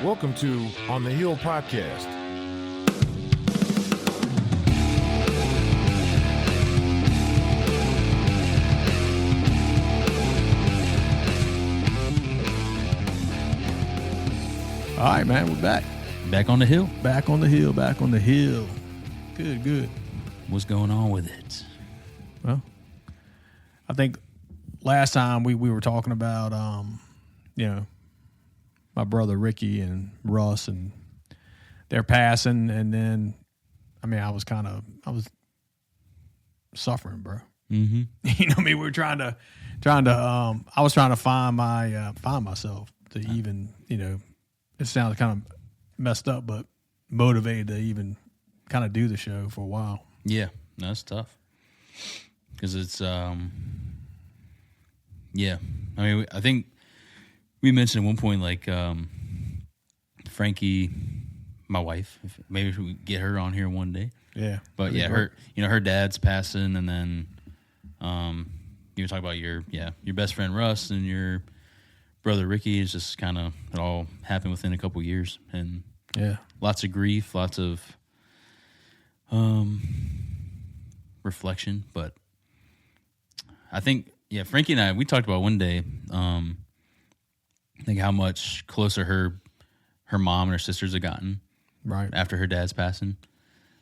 Welcome to On the Hill Podcast. All right, man, we're back. Back on the hill. Back on the hill, back on the hill. Good, good. What's going on with it? Well, I think last time we were talking about, my brother Ricky and Russ and their passing. And then, I was suffering, bro. Mm-hmm. You know what I mean? We were trying to I was trying to find myself to even, it sounds kind of messed up, but motivated to even kind of do the show for a while. Yeah, that's tough. Because it's, I think we mentioned at one point, like, Frankie, my wife, maybe we could get her on here one day. Yeah. But yeah, her dad's passing, and then, you were talking about your best friend Russ and your brother Ricky. Is just kind of, it all happened within a couple years, and lots of grief, lots of reflection. But I think, Frankie and I, we talked about one day, I think how much closer her mom and her sisters have gotten right after her dad's passing.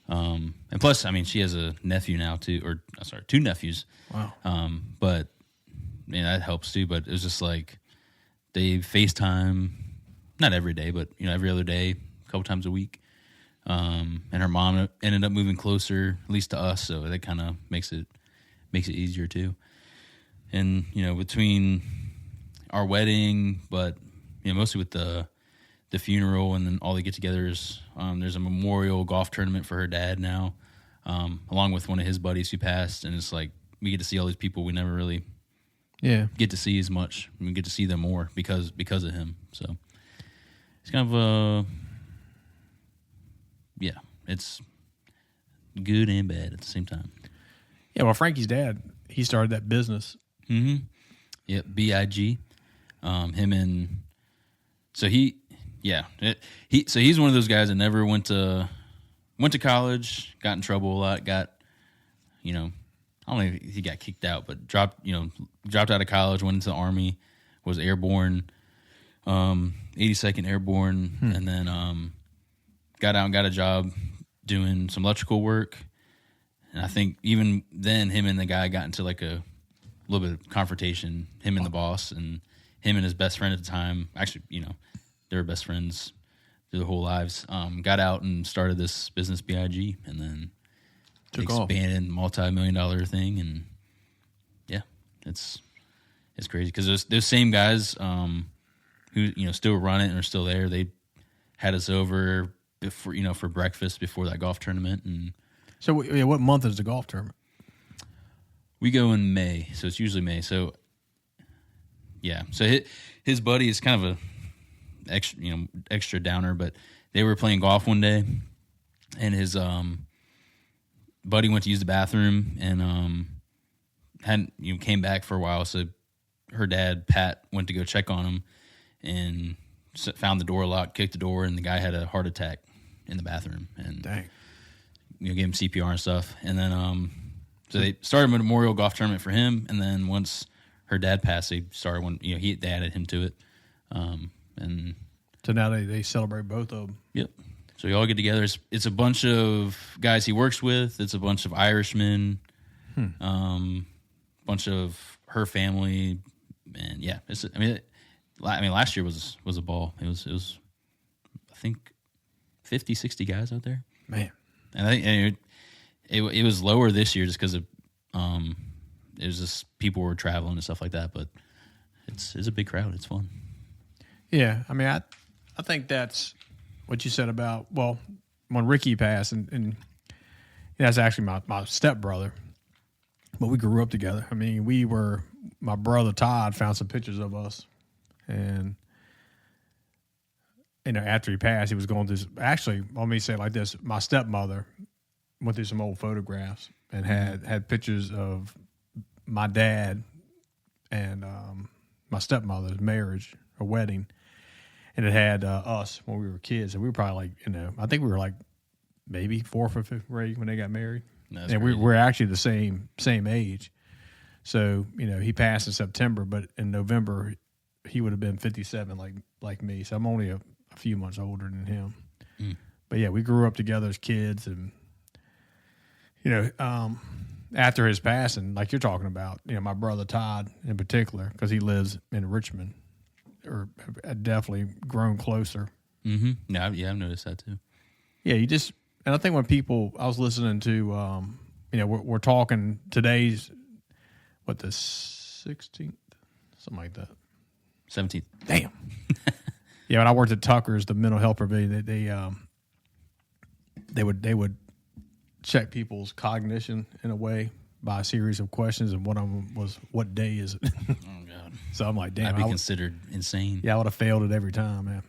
And plus, she has a nephew now too, two nephews. Wow. But that helps too. But it was just like they FaceTime, not every day, but every other day, a couple times a week. And her mom ended up moving closer, at least to us, so that kind of makes it easier too. And between our wedding, but mostly with the funeral and then all the get-togethers, there's a memorial golf tournament for her dad now, along with one of his buddies who passed, and it's like we get to see all these people we never really get to see as much. We get to see them more because of him. So it's kind of it's good and bad at the same time. Yeah, well, Frankie's dad, he started that business. Mm-hmm. Yep, BIG. He's one of those guys that never went to college, got in trouble a lot, I don't know if he got kicked out, but dropped out of college, went into the Army, was airborne, 82nd Airborne, and then got out and got a job doing some electrical work. And I think even then, him and the guy got into like a little bit of confrontation, him and the boss, and him and his best friend at the time. Actually, they were best friends through their whole lives. Got out and started this business, BIG, and then expanded, multi-million-dollar thing. And it's crazy because those same guys who still run it and are still there. They had us over before for breakfast before that golf tournament. And So, what month is the golf tournament? we go in May, so it's usually May. So so his buddy is kind of a extra downer, but they were playing golf one day, and his buddy went to use the bathroom and hadn't came back for a while. So her dad Pat went to go check on him and found the door locked, kicked the door, and the guy had a heart attack in the bathroom. And Dang. gave him CPR and stuff. And then so they started a memorial golf tournament for him, and then once her dad passed, they started one. They added him to it, and So now they celebrate both of them. Yep. So we all get together. It's a bunch of guys he works with. It's a bunch of Irishmen, bunch of her family, and last year was a ball. It was I think 50, 60 guys out there. Man. And I think it was lower this year just because of it was just people were traveling and stuff like that. But it's a big crowd. It's fun. Yeah, I think that's what you said about, well, when Ricky passed, and that's actually my stepbrother, but we grew up together. My brother Todd found some pictures of us, and after he passed, he was going through. Actually, let me say it like this: my stepmother went through some old photographs and had pictures of my dad and my stepmother's marriage or wedding. and it had us when we were kids, and we were probably like, I think we were like maybe 4th or 5th grade when they got married, That's and crazy. we're actually the same age. So he passed in September, but in November he would have been 57, like me. So I'm only a few months older than him. But yeah, we grew up together as kids, and after his passing, like you're talking about, my brother Todd in particular, because he lives in Richmond, or had definitely grown closer. Mm-hmm. Yeah, I've noticed that too. Yeah, and I think when people, I was listening to, we're talking today's, the 16th, something like that. 17th. Damn. Yeah, when I worked at Tucker's, the mental health pavilion, they would check people's cognition in a way by a series of questions, and one of them was, "What day is it?" Oh God. So I'm like, damn, I'd be considered insane. yeah, I would have failed it every time, man.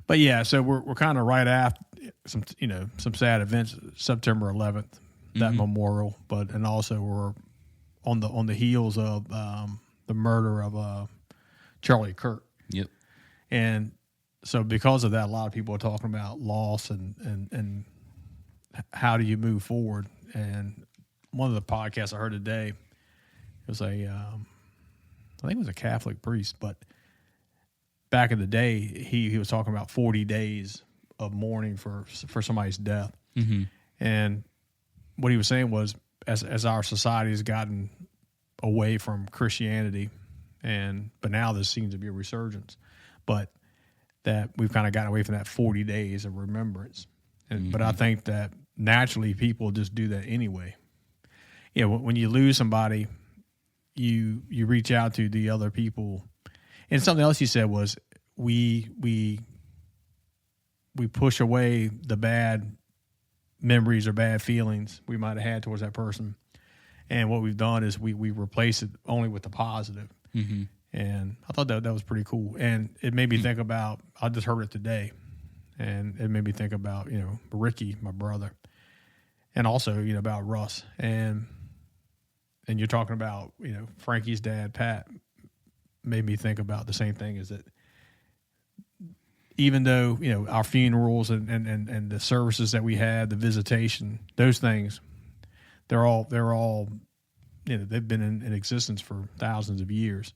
But yeah, so we're kind of right after some sad events, September 11th, that memorial, and also we're on the heels of the murder of Charlie Kirk. Yep. And so because of that, a lot of people are talking about loss and how do you move forward. And one of the podcasts I heard today, it was I think it was a Catholic priest, but back in the day, he was talking about 40 days of mourning for somebody's death. Mm-hmm. And what he was saying was, as our society has gotten away from Christianity, but now there seems to be a resurgence, but that we've kind of gotten away from that 40 days of remembrance. But I think that naturally people just do that anyway. Yeah, when you lose somebody, you reach out to the other people. And something else you said was we push away the bad memories or bad feelings we might have had towards that person. And what we've done is we replace it only with the positive. Mm-hmm. And I thought that was pretty cool. And it made me think about, I just heard it today, and it made me think about, Ricky, my brother, and also, about Russ. And you're talking about, Frankie's dad, Pat, made me think about the same thing, is that even though, our funerals and the services that we had, the visitation, those things, they're all they've been in existence for thousands of years,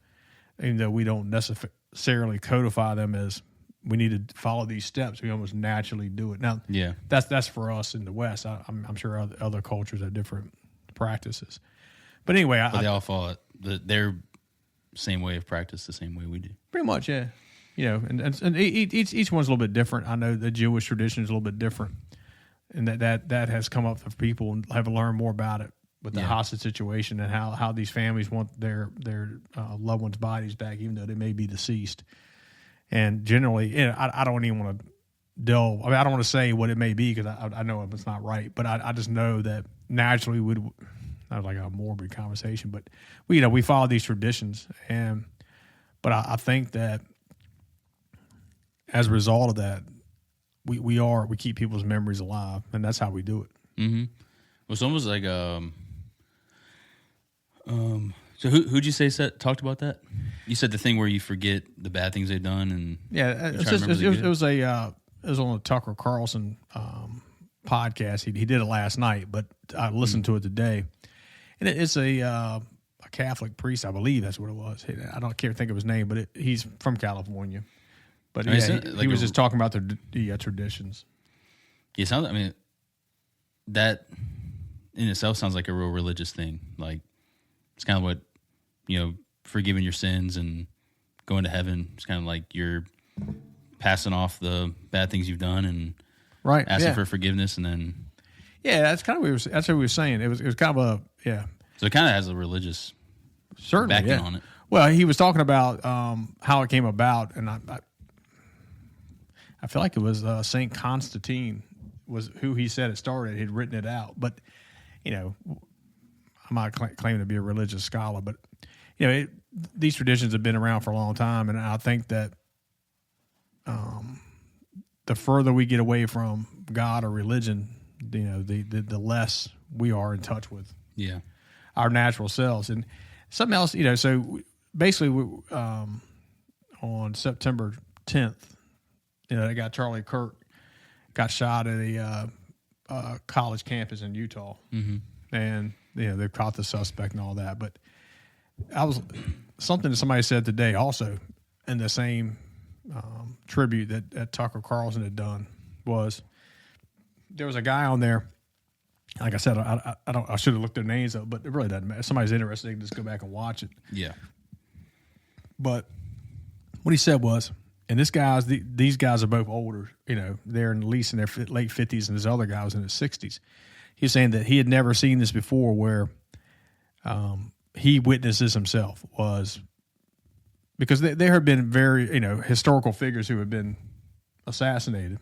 even though we don't necessarily codify them as we need to follow these steps. We almost naturally do it. Now, Yeah. that's for us in the West. I'm sure other cultures have different practices. But anyway, But they all follow their same way of practice, the same way we do. pretty much, yeah. And each one's a little bit different. I know the Jewish tradition is a little bit different, and that has come up for people and have learned more about it with the hostage situation and how these families want their loved ones' bodies back, even though they may be deceased. And generally, I don't even want to delve. I mean, I don't want to say what it may be because I know it's not right, but I just know that naturally would. Not like a morbid conversation, but we follow these traditions, but I think that as a result of that, we keep people's memories alive, and that's how we do it. Mm-hmm. Well, it's almost like so who'd you say talked about that? You said the thing where you forget the bad things they've done, and Yeah, it was on the Tucker Carlson podcast. He did it last night, but I listened to it today, and it's a Catholic priest, I believe that's what it was. I can't think of his name, but he's from California. But he was just talking about the traditions. it sounds. I mean, that in itself sounds like a real religious thing. Like it's kind of what forgiving your sins and going to heaven. It's kind of like you're passing off the bad things you've done and Right, asking for forgiveness, and then that's kind of that's what we were saying. It was kind of so it kind of has a religious certainly backing on it. Well, he was talking about how it came about, and I feel like it was Saint Constantine was who he said it started. He'd written it out, but I'm not claiming to be a religious scholar, but these traditions have been around for a long time, and I think that the further we get away from God or religion, the less we are in touch with our natural selves. And something else, so basically on September 10th, that guy Charlie Kirk got shot at a college campus in Utah, and they caught the suspect and all that. But something that somebody said today also in the same tribute that Tucker Carlson had done was there was a guy on there. Like I said, I should have looked their names up, but it really doesn't matter. If somebody's interested, they can just go back and watch it. Yeah. But what he said was, and these guys are both older. They're at least in their late 50s, and this other guy was in his 60s. He was saying that he had never seen this before, where he witnessed this himself. Was because there have been very historical figures who have been assassinated.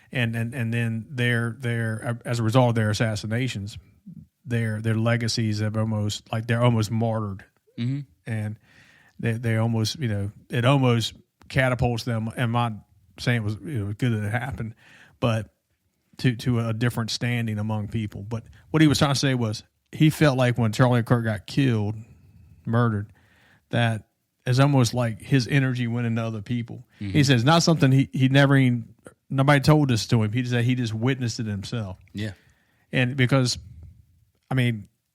And then their as a result of their assassinations, their legacies have they're almost martyred, and they almost it almost catapults them. I'm not saying it was good that it happened, but to a different standing among people. But what he was trying to say was he felt like when Charlie Kirk got murdered, that it's almost like his energy went into other people. He says not something he never even. Nobody told this to him. He just witnessed it himself. Yeah. And because,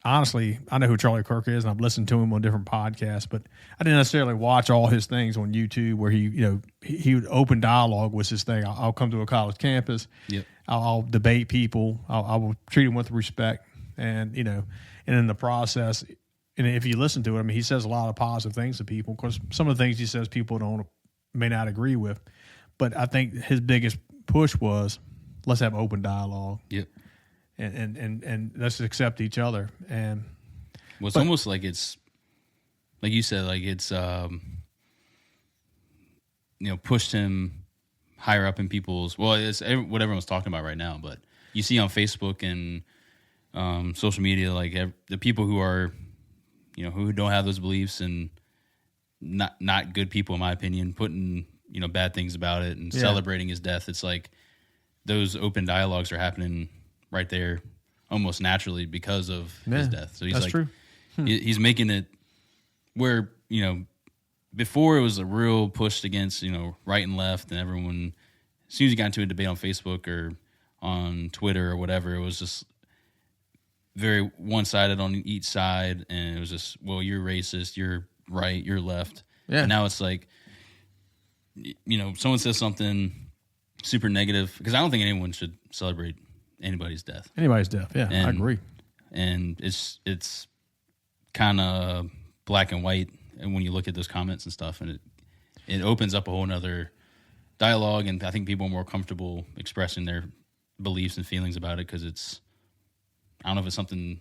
honestly, I know who Charlie Kirk is, and I've listened to him on different podcasts, but I didn't necessarily watch all his things on YouTube where he would open dialogue with his thing. I'll come to a college campus. Yep. I'll debate people. I will treat them with respect. And, and in the process, and if you listen to it, he says a lot of positive things to people. Of course, some of the things he says people may not agree with. But I think his biggest push was, let's have open dialogue. Yep. And let's accept each other. And it's almost like it's, like you said, like it's, pushed him higher up in people's, it's what everyone's talking about right now. But you see on Facebook and social media, like the people who are, who don't have those beliefs and not good people, in my opinion, putting bad things about it and celebrating his death. It's like those open dialogues are happening right there almost naturally because of his death. So he's true. He's making it where, before it was a real push against, right and left, and everyone, as soon as you got into a debate on Facebook or on Twitter or whatever, it was just very one-sided on each side. And it was just, well, you're racist, you're right, you're left. Yeah. And now it's like, someone says something super negative, because I don't think anyone should celebrate anybody's death. Yeah, I agree. And it's kind of black and white, and when you look at those comments and stuff, and it opens up a whole nother dialogue, and I think people are more comfortable expressing their beliefs and feelings about it, because I don't know if it's something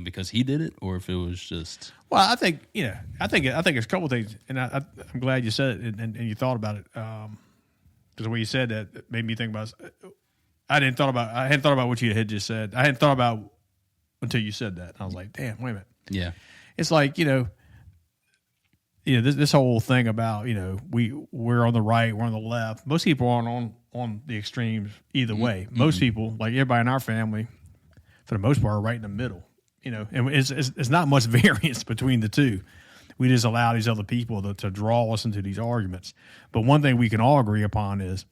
because he did it, or if it was just. Well, I think it's a couple of things, and I'm glad you said it and you thought about it, because the way you said that made me think about. I hadn't thought about what you had just said. I hadn't thought about until you said that. I was like, damn, wait a minute. Yeah, it's like this whole thing about we're on the right, we're on the left. Most people aren't on the extremes either way. Most people, like everybody in our family, for the most part, are right in the middle. And it's not much variance between the two. We just allow these other people to draw us into these arguments. But one thing we can all agree upon is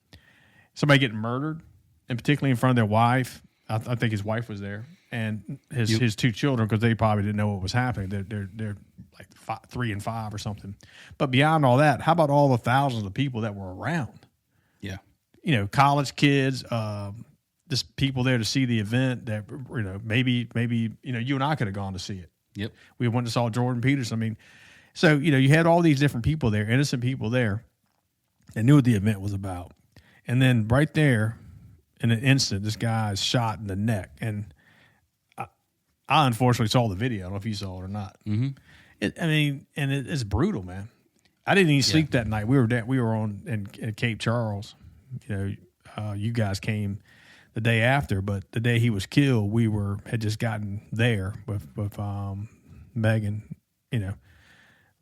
somebody getting murdered, and particularly in front of their wife. I think his wife was there, and his two children, because they probably didn't know what was happening. They're like 3 and 5 or something. But beyond all that, how about all the thousands of people that were around? Yeah, college kids. Just people there to see the event that maybe you and I could have gone to see it. Yep. We went and saw Jordan Peterson. So you had all these different people there, innocent people there, that knew what the event was about. And then right there, in an instant, this guy is shot in the neck. And I unfortunately saw the video. I don't know if you saw it or not. Mm-hmm. It's brutal, man. I didn't even sleep that night. We were in Cape Charles. You guys came the day after, but the day he was killed, we had just gotten there with Megan,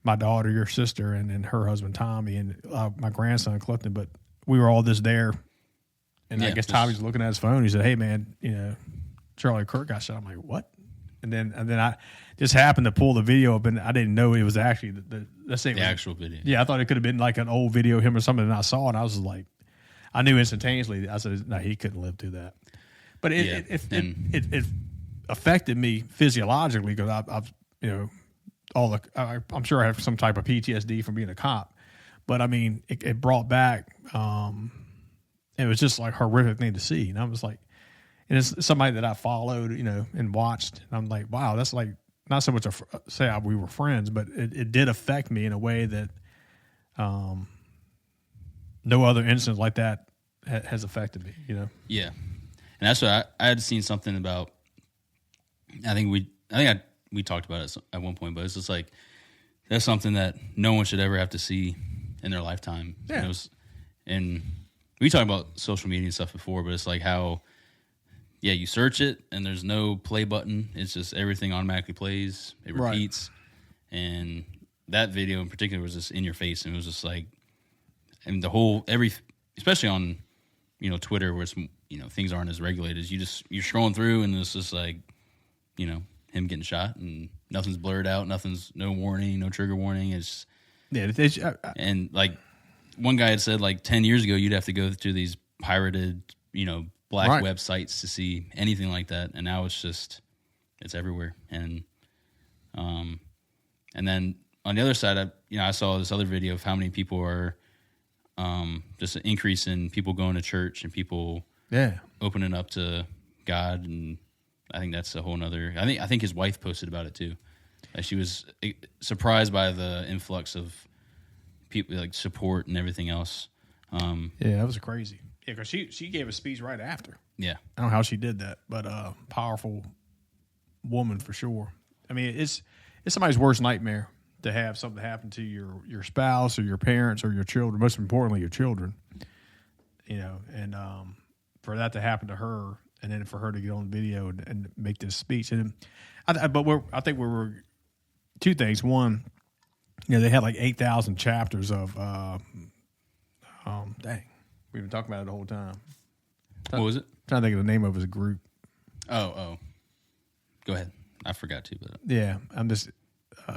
my daughter, your sister, and her husband Tommy, and my grandson Clifton. But we were all just there, and I guess Tommy's looking at his phone. He said, "Hey, man, Charlie Kirk got shot." I'm like, "What?" And then I just happened to pull the video up, and I didn't know it was actually the actual video. Yeah, I thought it could have been like an old video of him or something, and I saw it. And I was like, I knew instantaneously. I said, no, he couldn't live through that. But it affected me physiologically because I've I'm sure I have some type of PTSD from being a cop. But I mean, it brought back. It was just like a horrific thing to see, and I was like, and it's somebody that I followed, and watched. And I'm like, wow, that's like not so much we were friends, but it did affect me in a way that no other instance like that has affected me. Yeah, and that's what I had seen something about. I think we talked about it at one point, but it's just like that's something that no one should ever have to see in their lifetime. Yeah. And we talked about social media and stuff before, but it's like how, you search it and there's no play button. It's just everything automatically plays. It repeats. Right. And that video in particular was just in your face. And it was just like, and especially on, Twitter where it's, things aren't as regulated. You're scrolling through and it's just like, him getting shot and nothing's blurred out. No warning, no trigger warning. It's, and like one guy had said, like 10 years ago, you'd have to go through these pirated, black websites to see anything like that. And now it's everywhere. And then on the other side, I saw this other video of how many people are, just an increase in people going to church and people opening up to God. And I think that's a whole nother, I think his wife posted about it too. Like she was surprised by the influx of people, like support and everything else. That was crazy. Yeah, because she gave a speech right after. Yeah, I don't know how she did that, but powerful woman for sure. I mean, it's somebody's worst nightmare to have something happen to your spouse or your parents or your children. Most importantly, your children. And for that to happen to her, and then for her to get on video and make this speech, and I think we were two things. One, they had like 8,000 chapters of. Dang, we've been talking about it the whole time. What was it? Trying to think of the name of his group. Oh, go ahead. I forgot to, but yeah, I'm just.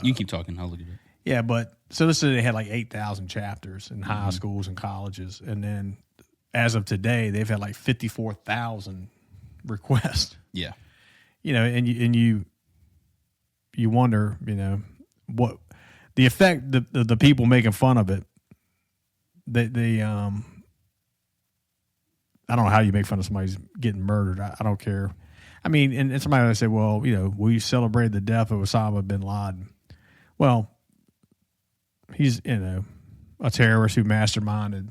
You can keep talking. I'll look at it. Yeah, but so this is they had like 8,000 chapters in high schools and colleges, and then as of today, they've had like 54,000 requests. Yeah, and you wonder, what the effect the people making fun of it. They I don't know how you make fun of somebody's getting murdered. I don't care. I mean, and somebody would say, well, we celebrated the death of Osama bin Laden. Well, he's a terrorist who masterminded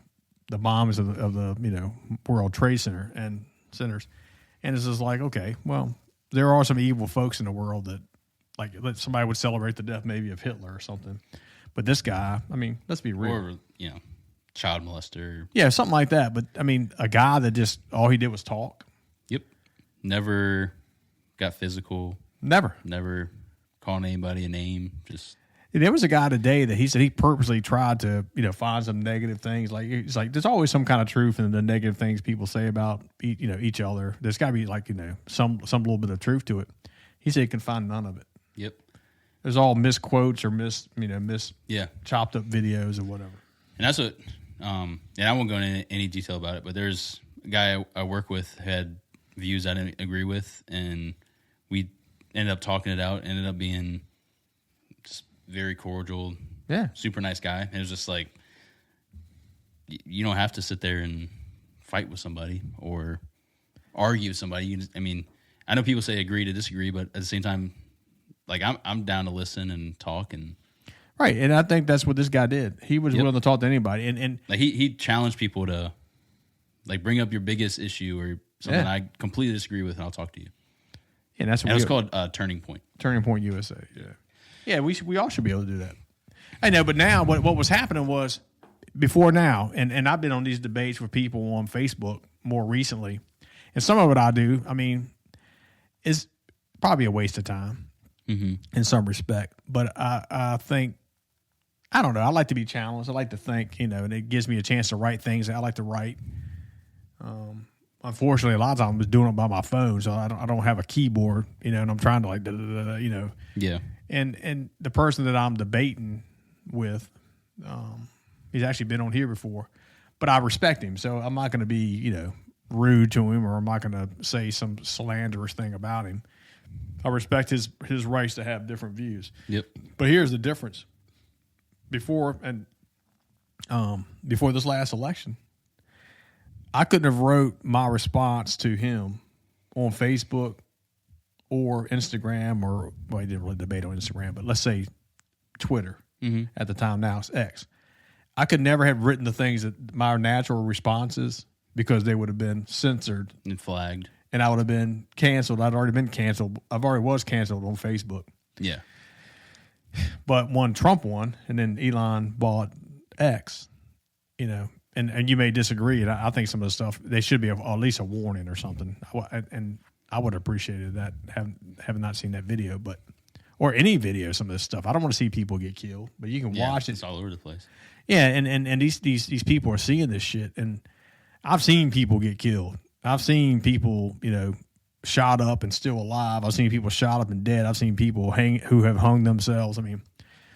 the bombs of the World Trade Center and centers, and it's just like, okay, well, there are some evil folks in the world that like somebody would celebrate the death maybe of Hitler or something, but this guy, I mean, let's be real, or child molester, something like that. But I mean, a guy that just all he did was talk. Yep, never got physical. Never calling anybody a name. Just there was a guy today that he said he purposely tried to find some negative things. Like he's like, there's always some kind of truth in the negative things people say about each other. There's got to be like some little bit of truth to it. He said he can find none of it. Yep. There's all misquotes or chopped up videos or whatever. And that's what. And I won't go into any detail about it, but there's a guy I work with who had views I didn't agree with, and we ended up talking it out. Ended up being just very cordial, super nice guy. And it was just like you don't have to sit there and fight with somebody or argue with somebody. I know people say agree to disagree, but at the same time, like I'm down to listen and talk and. Right, and I think that's what this guy did. He was willing to talk to anybody, and like he challenged people to like bring up your biggest issue or something I completely disagree with, and I'll talk to you. And that's what it was called Turning Point. Turning Point USA. Yeah. We all should be able to do that. I know, but now what was happening was before now, and I've been on these debates with people on Facebook more recently, and some of it I do. I mean, is probably a waste of time in some respect, but I think. I don't know. I like to be challenged. I like to think, and it gives me a chance to write things that I like to write. Unfortunately, a lot of times I'm just doing it by my phone, so I don't have a keyboard, and I'm trying to like, Yeah. And the person that I'm debating with, he's actually been on here before, but I respect him, so I'm not going to be rude to him, or I'm not going to say some slanderous thing about him. I respect his rights to have different views. Yep. But here's the difference. Before this last election, I couldn't have wrote my response to him on Facebook or Instagram, or well, he didn't really debate on Instagram, but let's say Twitter at the time. Now it's X. I could never have written the things that my natural responses, because they would have been censored And flagged. and I would have been canceled. I'd already been canceled. I've already was canceled on Facebook. Yeah. But when Trump won, and then Elon bought X, and you may disagree, and I think some of the stuff, they should be at least a warning or something. And I would have appreciated that, having not seen that video, or any video, some of this stuff. I don't want to see people get killed, but you can watch it. It's all over the place. Yeah, and these people are seeing this shit, and I've seen people get killed. I've seen people, shot up and still alive. I've seen people shot up and dead. I've seen people who have hung themselves. I mean,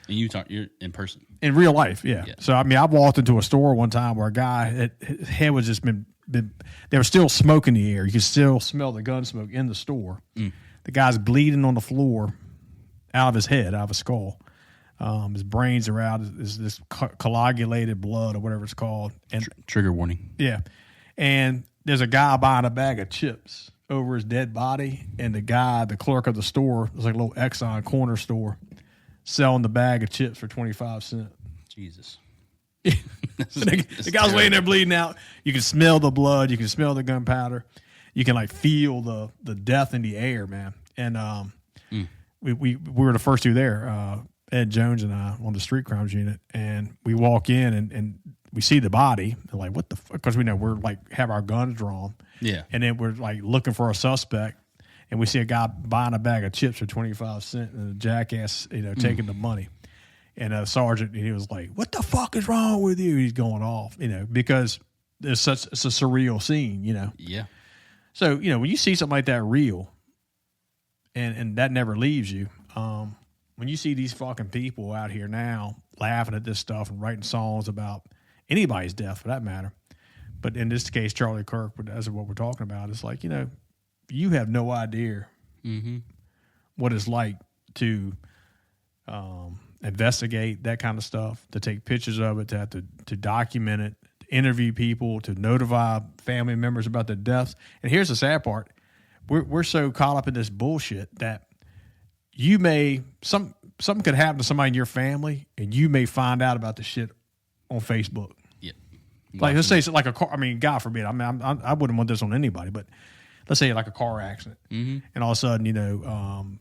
And you're in person. in real life, yeah. Yeah. So I mean, I walked into a store one time where a guy, his head was just been. There was still smoke in the air. You could still smell the gun smoke in the store. The guy's bleeding on the floor, out of his head, out of his skull. His brains are out. Is this coagulated blood or whatever it's called? And Trigger warning. yeah, and there's a guy buying a bag of chips over his dead body, and the clerk of the store, it's like a little Exxon corner store, selling the bag of chips for 25 cents. Jesus. The guy's laying there bleeding out. You can smell the blood. You can smell the gunpowder. You can like feel the death in the air, man. And we were the first two there, Ed Jones and I, on the street crimes unit, and we walk in and we see the body. They're like, what the fuck? Because we know we're like have our guns drawn. Yeah. And then we're like looking for a suspect, and we see a guy buying a bag of chips for 25 cents, and a jackass, taking the money. And a sergeant, he was like, "What the fuck is wrong with you?" He's going off, because it's a surreal scene, Yeah. So when you see something like that real, and that never leaves you. When you see these fucking people out here now laughing at this stuff and writing songs about anybody's death for that matter, but in this case Charlie Kirk, but that's what we're talking about. It's like you have no idea what it's like to investigate that kind of stuff, to take pictures of it, to have to document it, to interview people, to notify family members about their deaths. And here's the sad part: we're so caught up in this bullshit that something could happen to somebody in your family, and you may find out about the shit on Facebook. Yeah. Like let's say it's like a car. I mean, God forbid. I mean, I wouldn't want this on anybody, but let's say like a car accident, and all of a sudden,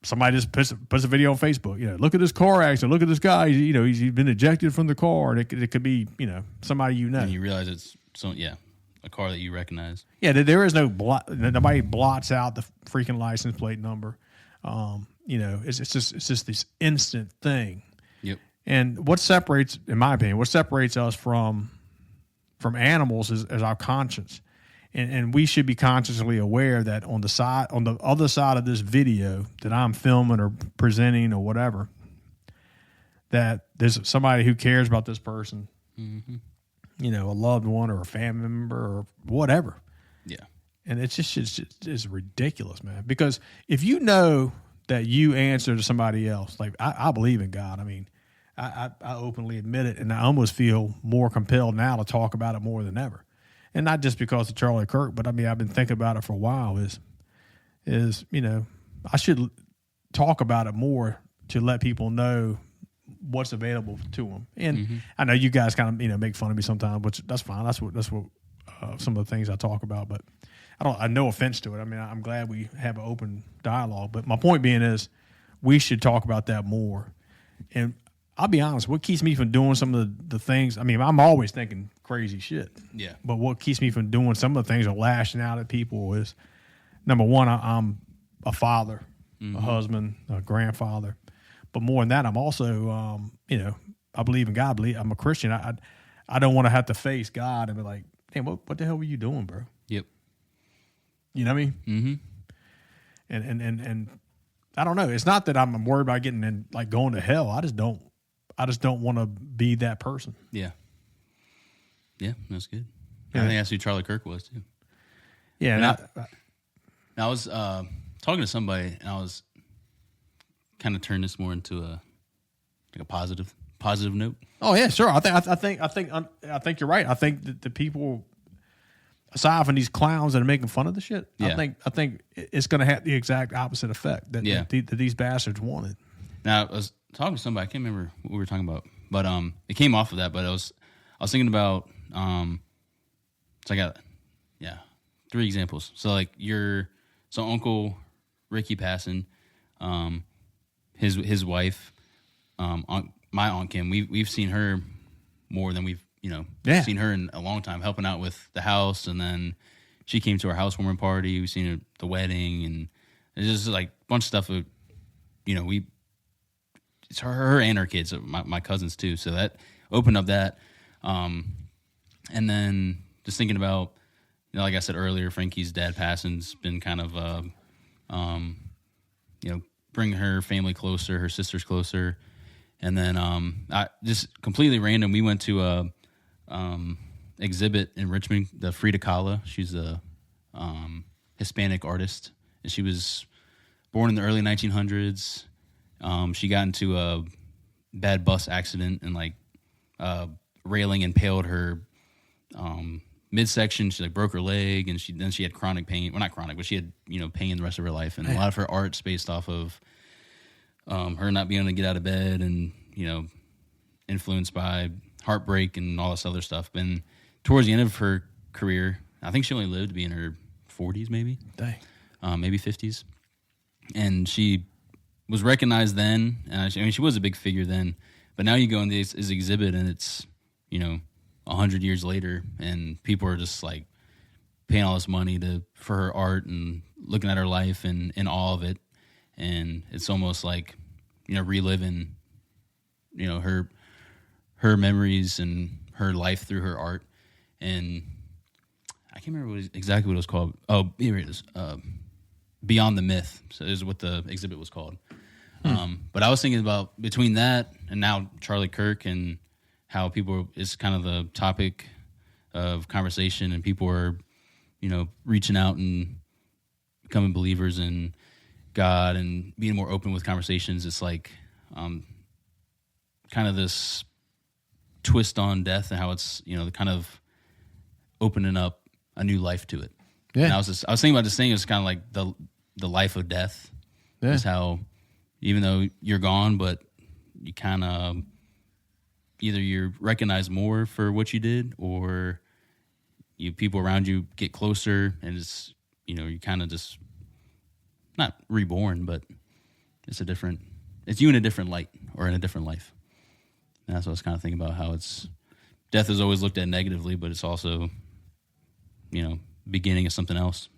somebody just puts a video on Facebook. Look at this car accident. Look at this guy. He's been ejected from the car. And it could be somebody And you realize it's a car that you recognize. Yeah, there is no nobody blots out the freaking license plate number. It's just this instant thing. Yep. And what separates, in my opinion, us from animals is our conscience. And we should be consciously aware that on the other side of this video that I'm filming or presenting or whatever, that there's somebody who cares about this person, a loved one or a family member or whatever. Yeah. And it's ridiculous, man. Because if you know that you answer to somebody else, like I believe in God. I mean, I openly admit it, and I almost feel more compelled now to talk about it more than ever. And not just because of Charlie Kirk, but I mean, I've been thinking about it for a while. I should talk about it more to let people know what's available to them. And I know you guys kind of make fun of me sometimes, which that's fine. That's what some of the things I talk about. But I no offense to it. I mean, I'm glad we have an open dialogue. But my point being is, we should talk about that more. And I'll be honest, what keeps me from doing some of the things, I mean, I'm always thinking crazy shit. Yeah. But what keeps me from doing some of the things or lashing out at people is, number one, I'm a father, a husband, a grandfather. But more than that, I'm also, I believe in God. I'm a Christian. I don't want to have to face God and be like, damn, what the hell were you doing, bro? Yep. You know what I mean? Mm-hmm. And I don't know. It's not that I'm worried about going to hell. I just don't want to be that person. Yeah. Yeah, that's good. Yeah. I think that's who Charlie Kirk was too. Yeah, And and I was talking to somebody, and I was kind of turning this more into a positive note. oh yeah, sure. I think you're right. I think that the people, aside from these clowns that are making fun of the shit, Yeah. I think it's going to have the exact opposite effect that, Yeah. that these bastards wanted. Now, I was talking to somebody. I can't remember what we were talking about, but it came off of that. But I was thinking about so I got 3 examples. So like Uncle Ricky passing, his wife, my Aunt Kim. We've seen her more than we've seen her in a long time, helping out with the house, and then she came to our housewarming party. We've seen her at the wedding, and it's just like a bunch of stuff. It's her and her kids, my cousins too. So that opened up that. And then just thinking about, like I said earlier, Frankie's dad passing's been kind of, bring her family closer, her sisters closer. And then I just completely random, we went to a exhibit in Richmond, the Frida Kahlo. She's a Hispanic artist, and she was born in the early 1900s. She got into a bad bus accident, and railing impaled her midsection. She broke her leg, and then she had chronic pain. Well, not chronic, but she had pain the rest of her life. And a lot of her art's based off of her not being able to get out of bed, and influenced by heartbreak and all this other stuff. And towards the end of her career, I think she only lived to be in her 40s, maybe. Dang. Maybe 50s. And she was recognized then, and she was a big figure then. But now you go in this exhibit, and it's 100 years later, and people are just paying all this money for her art and looking at her life and in awe of it, and it's almost like reliving her memories and her life through her art. And I can't remember exactly what it was called. Oh, here it is. Beyond the Myth, so is what the exhibit was called. But I was thinking about between that and now Charlie Kirk, and how it's kind of the topic of conversation, and people are, reaching out and becoming believers in God and being more open with conversations. It's kind of this twist on death, and how it's, kind of opening up a new life to it. Yeah. And I was thinking about this thing. It's kind of like the life of death. Yeah. Is how, even though you're gone, but you kind of either you're recognized more for what you did, or people around you get closer, and it's you kind of just not reborn, but it's you in a different light, or in a different life. And that's what I was kind of thinking about, how death is always looked at negatively, but it's also beginning of something else.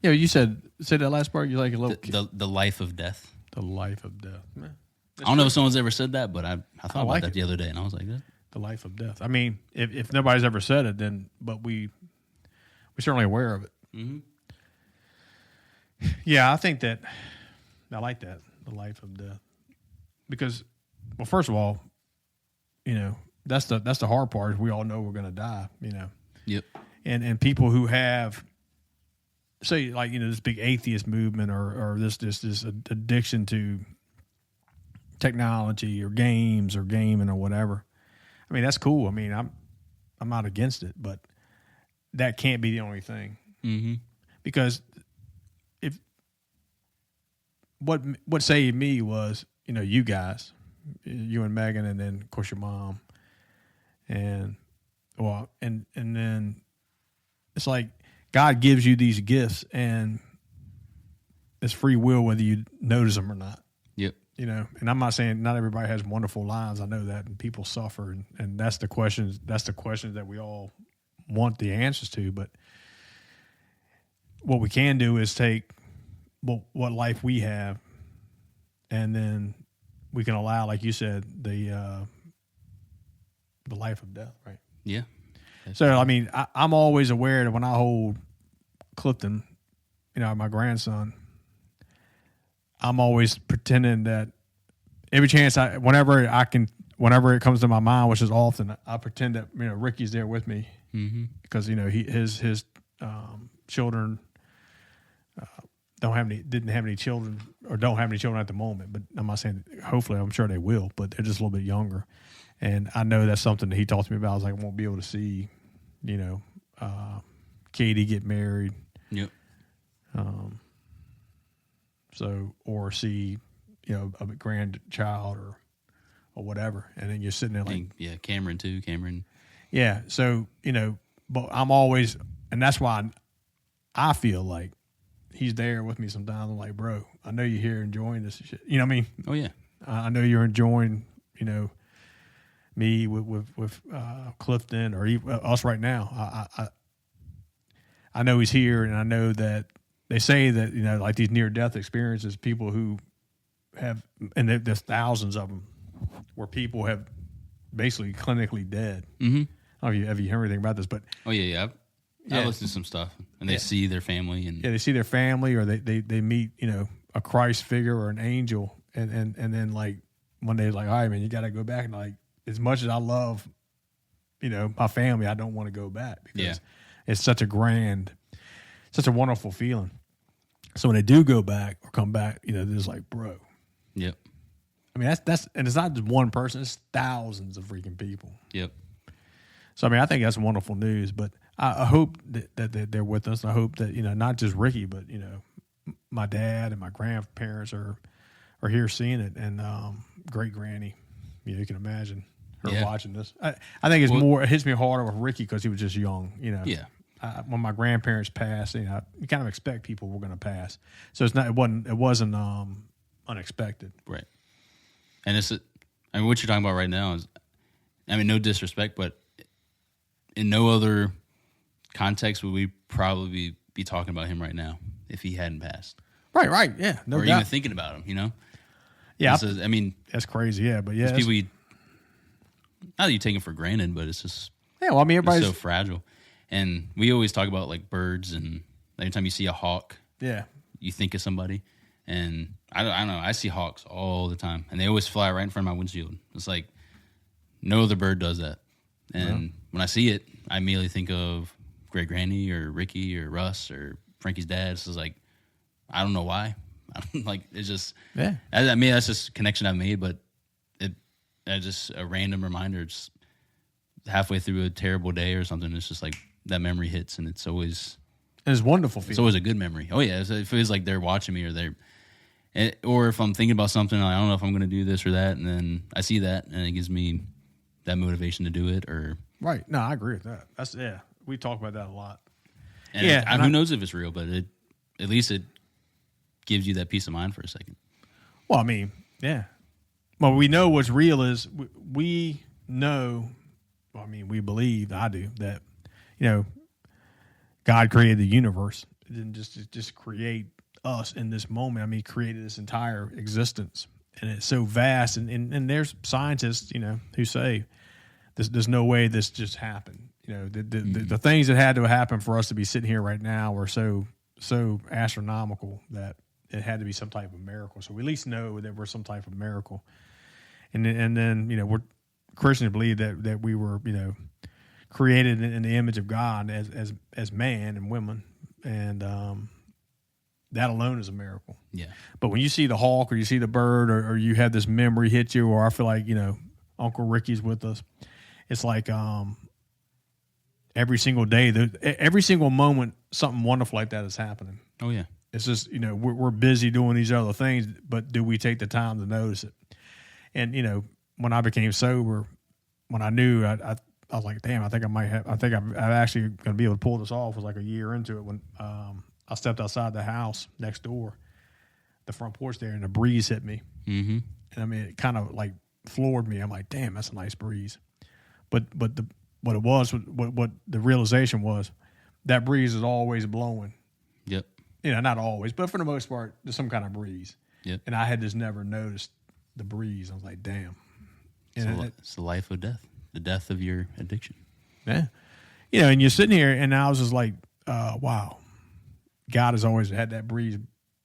Yeah, you said that last part. You're like a little kid. The life of death. The life of death. Man, I don't know if someone's ever said that, but I thought like about that it. the other day, and I was like, that. the life of death. I mean, if nobody's ever said it, then but we're certainly aware of it. Mm-hmm. Yeah, I think that I like that, the life of death, because, well, first of all, that's the hard part. Is we all know we're going to die. Yep. And people who have, say, like, this big atheist movement, or this addiction to technology or games or gaming or whatever. I mean, that's cool. I mean, I'm not against it, but that can't be the only thing. Mm-hmm. Because if what saved me was, you guys, you and Megan, and then of course your mom, and then it's like God gives you these gifts, and it's free will whether you notice them or not. Yep. And I'm not saying not everybody has wonderful lives. I know that, and people suffer, and that's the questions. That's the questions that we all want the answers to. But what we can do is take what life we have, and then we can allow, like you said, the life of death, right? Yeah. So, I mean, I'm always aware that when I hold Clifton, my grandson, I'm always pretending that every chance whenever I can whenever it comes to my mind, which is often, I pretend that Ricky's there with me because his children didn't have any children or don't have any children at the moment. But I'm not saying hopefully, I'm sure they will, but they're just a little bit younger. And I know that's something that he talked to me about. I was like, I won't be able to see, Katie get married. Yep. So, or see, a grandchild or whatever. And then you're sitting there like, Cameron too. Cameron. Yeah. So, but I'm always, and that's why I feel like he's there with me sometimes. I'm like, bro, I know you're here enjoying this shit. You know what I mean? Oh yeah. I know you're enjoying, me with Clifton or us right now. I know he's here, and I know that they say that like these near death experiences, people who have, and there's thousands of them, where people have basically clinically dead. Mm-hmm. Have you heard anything about this? But I listened to some stuff, and they see their family, and they see their family, or they meet a Christ figure or an angel, and then like one day it's like, all right, man, you got to go back, and like as much as I love my family, I don't want to go back because it's such a wonderful feeling. So when they do go back or come back, they're just like, bro. Yep. I mean, that's and it's not just one person; it's thousands of freaking people. Yep. So I mean, I think that's wonderful news. But I hope that they're with us. I hope that not just Ricky, but my dad and my grandparents are here seeing it, and great granny. You can imagine her watching this. I think it's more. It hits me harder with Ricky because he was just young. Yeah. When my grandparents passed, you kind of expect people were going to pass. So it wasn't unexpected. Right. And what you're talking about right now is, no disrespect, but in no other context would we probably be talking about him right now if he hadn't passed. Right. Yeah. No or doubt. even thinking about him, Yeah. That's crazy. Yeah. But yeah. People, not that you take it for granted, but it's just, yeah. Well, everybody's so fragile. And we always talk about like birds, and anytime you see a hawk, you think of somebody. And I don't know. I see hawks all the time, and they always fly right in front of my windshield. It's like no other bird does that. And when I see it, I immediately think of Great Granny or Ricky or Russ or Frankie's dad. It's just like, I don't know why. It's just that's just a connection I've made, but it's just a random reminder. It's halfway through a terrible day or something. It's just like that memory hits, and it's always wonderful feeling. It's always a good memory. Oh yeah, it feels like they're watching me, or if I'm thinking about something, I don't know if I'm going to do this or that, and then I see that, and it gives me that motivation to do it. Or right. No, I agree with that. That's we talk about that a lot. And who knows if it's real, but at least it gives you that peace of mind for a second. Well, well, we know what's real is we know. Well, we believe. I do that. God created the universe. It didn't just create us in this moment. He created this entire existence, and it's so vast. And there's scientists, who say there's no way this just happened. The things that had to happen for us to be sitting here right now were so astronomical that it had to be some type of miracle. So we at least know that we're some type of miracle. And then we're Christians believe that we were created in the image of God as man and women, and that alone is a miracle. Yeah. But when you see the hawk or you see the bird or you have this memory hit you, or I feel like Uncle Ricky's with us, it's like every single day, every single moment, something wonderful like that is happening. Oh yeah. It's just we're busy doing these other things, but do we take the time to notice it? And when I became sober, when I knew, I was like, damn, I think I'm actually going to be able to pull this off. It was like a year into it when I stepped outside the house next door, the front porch there, and a breeze hit me. Mm-hmm. And it kind of like floored me. I'm like, damn, that's a nice breeze. But what the realization was, that breeze is always blowing. Yep. Not always, but for the most part, there's some kind of breeze. Yep. And I had just never noticed the breeze. I was like, damn. It's the life of death, the death of your addiction. Yeah. And you're sitting here, and I was just like, wow. God has always had that breeze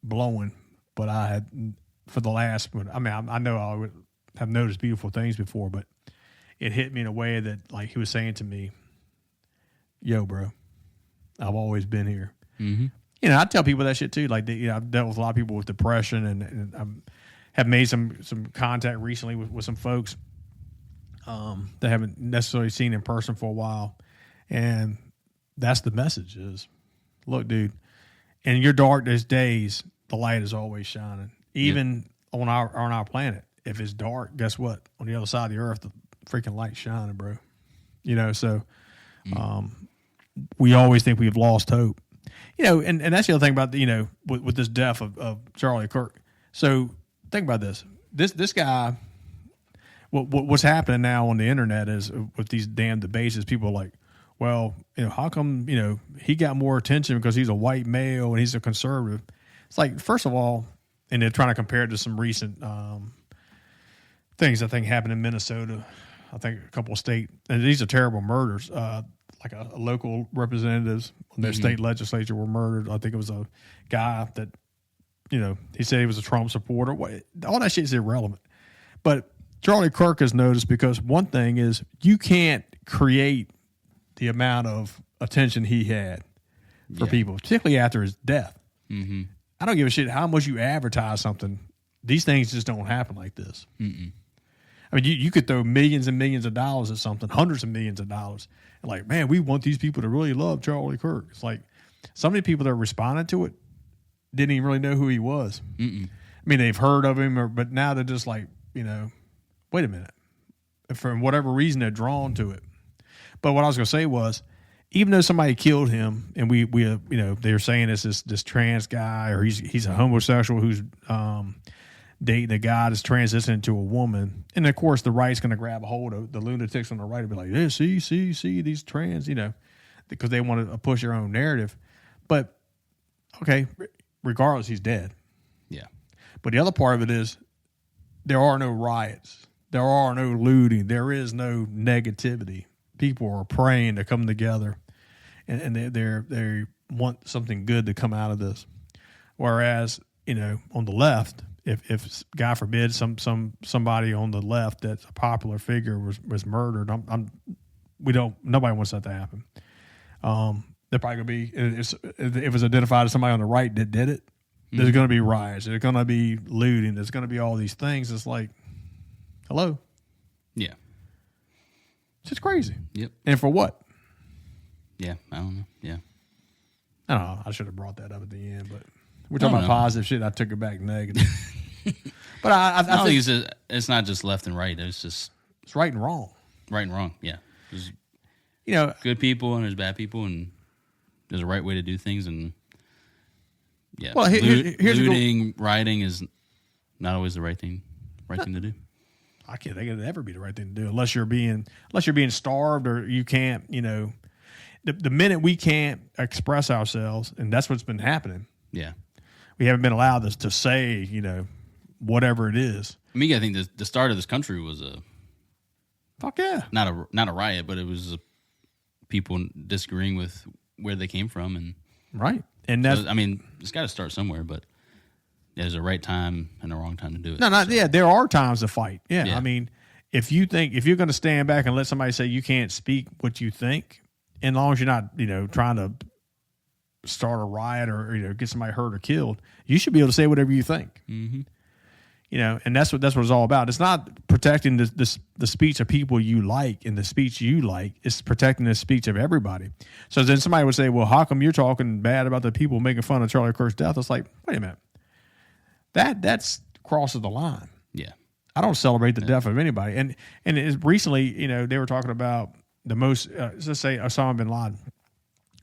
blowing, but I had, for the last, I know have noticed beautiful things before, but it hit me in a way that, like, he was saying to me, "Yo, bro, I've always been here." Mm-hmm. You know, I tell people that shit too. Like, I've dealt with a lot of people with depression, and I have made some contact recently with some folks that haven't necessarily seen in person for a while, and that's the message: is, look, dude, in your darkest days, the light is always shining, even on our planet. If it's dark, guess what? On the other side of the earth, the freaking light's shining, bro. You know, so we always think we've lost hope. You know, and that's the other thing about, you know, with this death of Charlie Kirk. So think about this. This guy, what's happening now on the internet is with these damn debates is people are like, well, you know, how come, you know, he got more attention because he's a white male and he's a conservative? It's like, first of all, and they're trying to compare it to some recent things I think happened in Minnesota. I think a couple of state, and these are terrible murders. Like a local representatives on their state legislature were murdered. I think it was a guy that, you know, he said he was a Trump supporter. All that shit is irrelevant. But Charlie Kirk is noticed because one thing is you can't create the amount of attention he had for people, particularly after his death. Mm-hmm. I don't give a shit how much you advertise something. These things just don't happen like this. Mm-mm. I mean, you could throw millions and millions of dollars at something, hundreds of millions of dollars. And like, man, we want these people to really love Charlie Kirk. It's like some of the people that responded to it didn't even really know who he was. Mm-mm. I mean, they've heard of him, but now they're just like, you know, wait a minute. For whatever reason, they're drawn to it. But what I was going to say was, even though somebody killed him, and we you know, they're saying it's this trans guy, or he's a homosexual who's dating a guy that's transitioning to a woman, and of course the right's going to grab a hold of the lunatics on the right and be like, yeah, see these trans, you know, because they want to push their own narrative. But okay, regardless, he's dead. Yeah. But the other part of it is there are no riots, there are no looting, there is no negativity. People are praying to come together, and they want something good to come out of this. Whereas, you know, on the left, if God forbid somebody on the left that's a popular figure was murdered, nobody wants that to happen. They're probably gonna be, if it's identified as somebody on the right that did it, there's gonna be riots, there's gonna be looting, there's gonna be all these things. It's like, hello, yeah. It's just crazy. Yep. And for what? Yeah, I don't know. Yeah. I don't know. I should have brought that up at the end, but we're talking about positive shit. I took it back negative. But I think it's not just left and right. It's right and wrong. Right and wrong. Yeah. There's, you know, good people and there's bad people, and there's a right way to do things. And yeah, well, here's looting, rioting is not always the right thing to do. I can't think it'd ever be the right thing to do unless you're being starved, or you can't, you know, the minute we can't express ourselves, and that's what's been happening. Yeah. We haven't been allowed to say, you know, whatever it is. I mean, I think the start of this country was fuck yeah, not a riot, but it was people disagreeing with where they came from, and right. And that's, so, I mean, it's got to start somewhere, but there's a right time and a wrong time to do it. Yeah, there are times to fight. Yeah. I mean, if you're going to stand back and let somebody say you can't speak what you think, and as long as you're not, you know, trying to start a riot or, you know, get somebody hurt or killed, you should be able to say whatever you think. Mm-hmm. You know, and that's what it's all about. It's not protecting the speech of people you like and the speech you like. It's protecting the speech of everybody. So then somebody would say, well, how come you're talking bad about the people making fun of Charlie Kirk's death? It's like, wait a minute. That's crosses the line. Yeah. I don't celebrate the death of anybody. And recently, you know, they were talking about the most, let's say Osama bin Laden.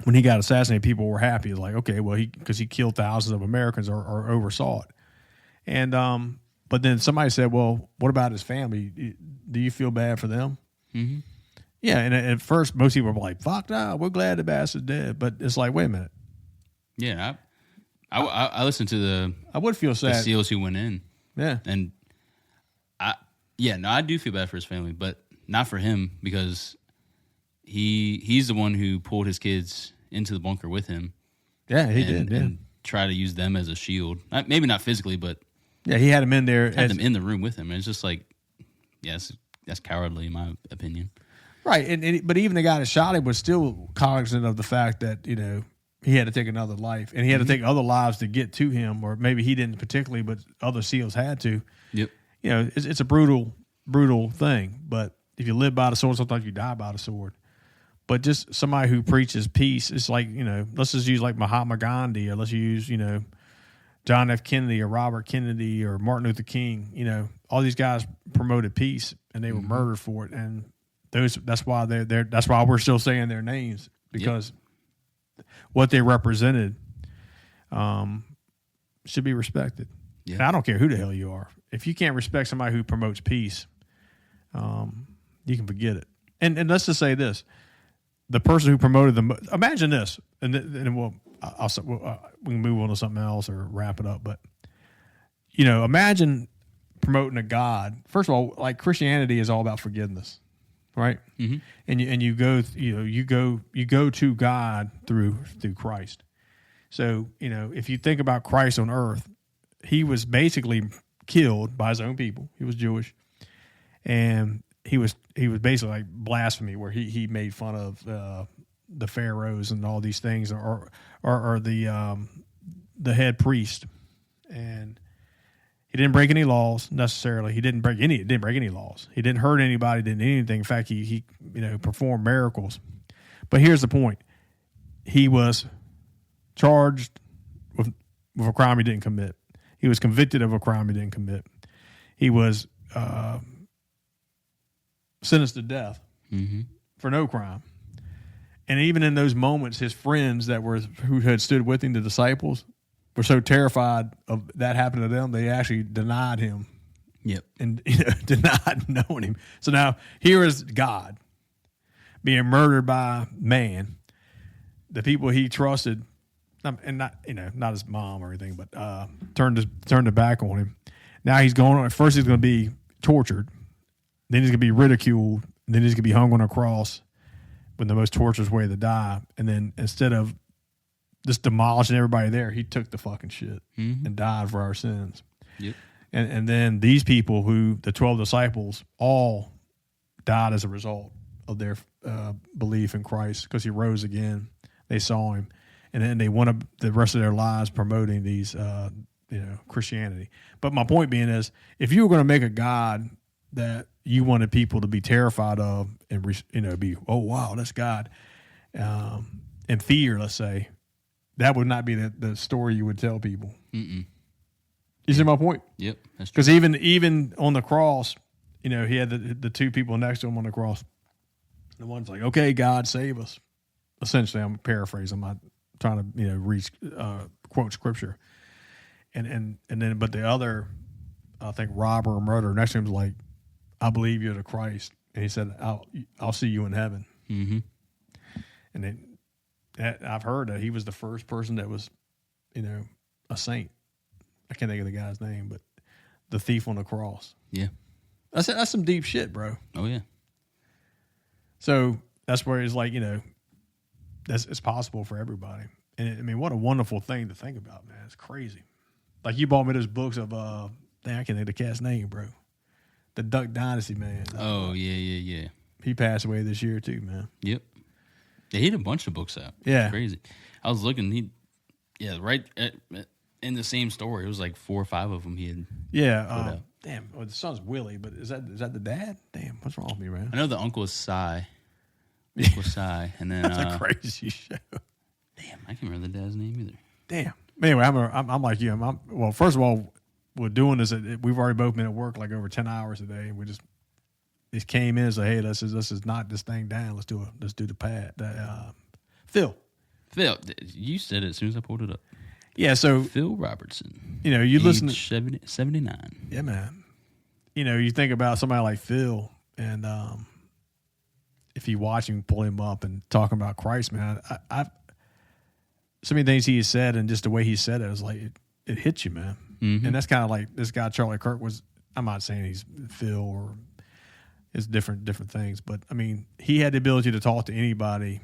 When he got assassinated, people were happy. It's like, okay, well, because he killed thousands of Americans or oversaw it. And, but then somebody said, well, what about his family? Do you feel bad for them? Mm-hmm. Yeah. And at first, most people were like, fuck no, we're glad the bastard's dead. But it's like, wait a minute. Yeah. I listened to I would feel sad. The SEALs who went in. Yeah. And I do feel bad for his family, but not for him, because he's the one who pulled his kids into the bunker with him. Yeah, he did. Yeah. And try to use them as a shield. Maybe not physically, but yeah, he had them in there. Had them in the room with him. And it's just like, yes, that's cowardly in my opinion. Right, but even the guy that shot him was still cognizant of the fact that he had to take another life, and he had to take other lives to get to him, or maybe he didn't particularly, but other SEALs had to. Yep. It's a brutal thing, but if you live by the sword, sometimes you die by the sword. But just somebody who preaches peace, it's like, let's just use like Mahatma Gandhi, or let's use, John F. Kennedy or Robert Kennedy or Martin Luther King. All these guys promoted peace, and they were murdered for it. And that's why that's why we're still saying their names, because what they represented should be respected. Yeah. And I don't care who the hell you are. If you can't respect somebody who promotes peace, you can forget it. And let's just say this: the person who promoted imagine this, and then we can move on to something else or wrap it up. But imagine promoting a God. First of all, like Christianity is all about forgiveness, right? Mm-hmm. And you go to God through Christ. So if you think about Christ on earth, he was basically killed by his own people. He was Jewish, and he was basically like blasphemy, where he made fun of the pharaohs and all these things, or the head priest, and he didn't break any laws necessarily. He didn't break any laws. He didn't hurt anybody. Didn't do anything. In fact, he performed miracles. But here's the point: he was charged with a crime he didn't commit. He was convicted of a crime he didn't commit. He was sentenced to death for no crime. And even in those moments, his friends who had stood with him, the disciples, were so terrified of that happening to them, they actually denied him. Yep. And denied knowing him. So now here is God being murdered by man. The people he trusted, and not his mom or anything, but turned their back on him. Now he's going on. First, he's going to be tortured. Then he's going to be ridiculed. And then he's going to be hung on a cross with the most torturous way to die. And then instead of just demolishing everybody there, he took the fucking shit and died for our sins. Yep. And then these people, the 12 disciples, all died as a result of their belief in Christ, because he rose again. They saw him. And then they went up the rest of their lives promoting these, Christianity. But my point being is, if you were going to make a God that you wanted people to be terrified of and, be, oh, wow, that's God, and fear, let's say, that would not be the story you would tell people. Mm-mm. You see my point? Yep, that's true. Because even on the cross, he had the two people next to him on the cross. The one's like, okay, God, save us. Essentially, I'm paraphrasing. I'm not trying to quote scripture, and then but the other, I think, robber or murderer next to him was like, I believe you're the Christ, and he said, I'll see you in heaven. Mm-hmm. And then I've heard that he was the first person that was, a saint. I can't think of the guy's name, but the thief on the cross. Yeah, that's some deep shit, bro. Oh yeah. So that's where it's like, it's possible for everybody. And what a wonderful thing to think about, man. It's crazy. Like, you bought me those books of, I can't think of the cat's name, bro. The Duck Dynasty, man. Oh, yeah. He passed away this year, too, man. Yep. Yeah, he had a bunch of books out. Yeah. It's crazy. I was looking, right in the same story. It was like 4 or 5 of them he had. Yeah. Damn. Well, the son's Willie, but is that the dad? Damn, what's wrong with me, man? I know the uncle is Cy. Uncle Cy. And then, that's a crazy show. Damn, I can't remember the dad's name either. Damn. Anyway, I'm like you. Well, first of all, we're doing this. We've already both been at work like over 10 hours a day. And we just came in and said, hey, let's just knock this thing down. Let's do the pad. Phil, you said it as soon as I pulled it up. Yeah, so Phil Robertson. You listen to 79. Yeah, man. You think about somebody like Phil, and if you watch him, pull him up and talking about Christ, man, I've so many things he has said, and just the way he said it was like it hits you, man. Mm-hmm. And that's kind of like this guy Charlie Kirk was. I'm not saying he's Phil or it's different things, but I mean, he had the ability to talk to anybody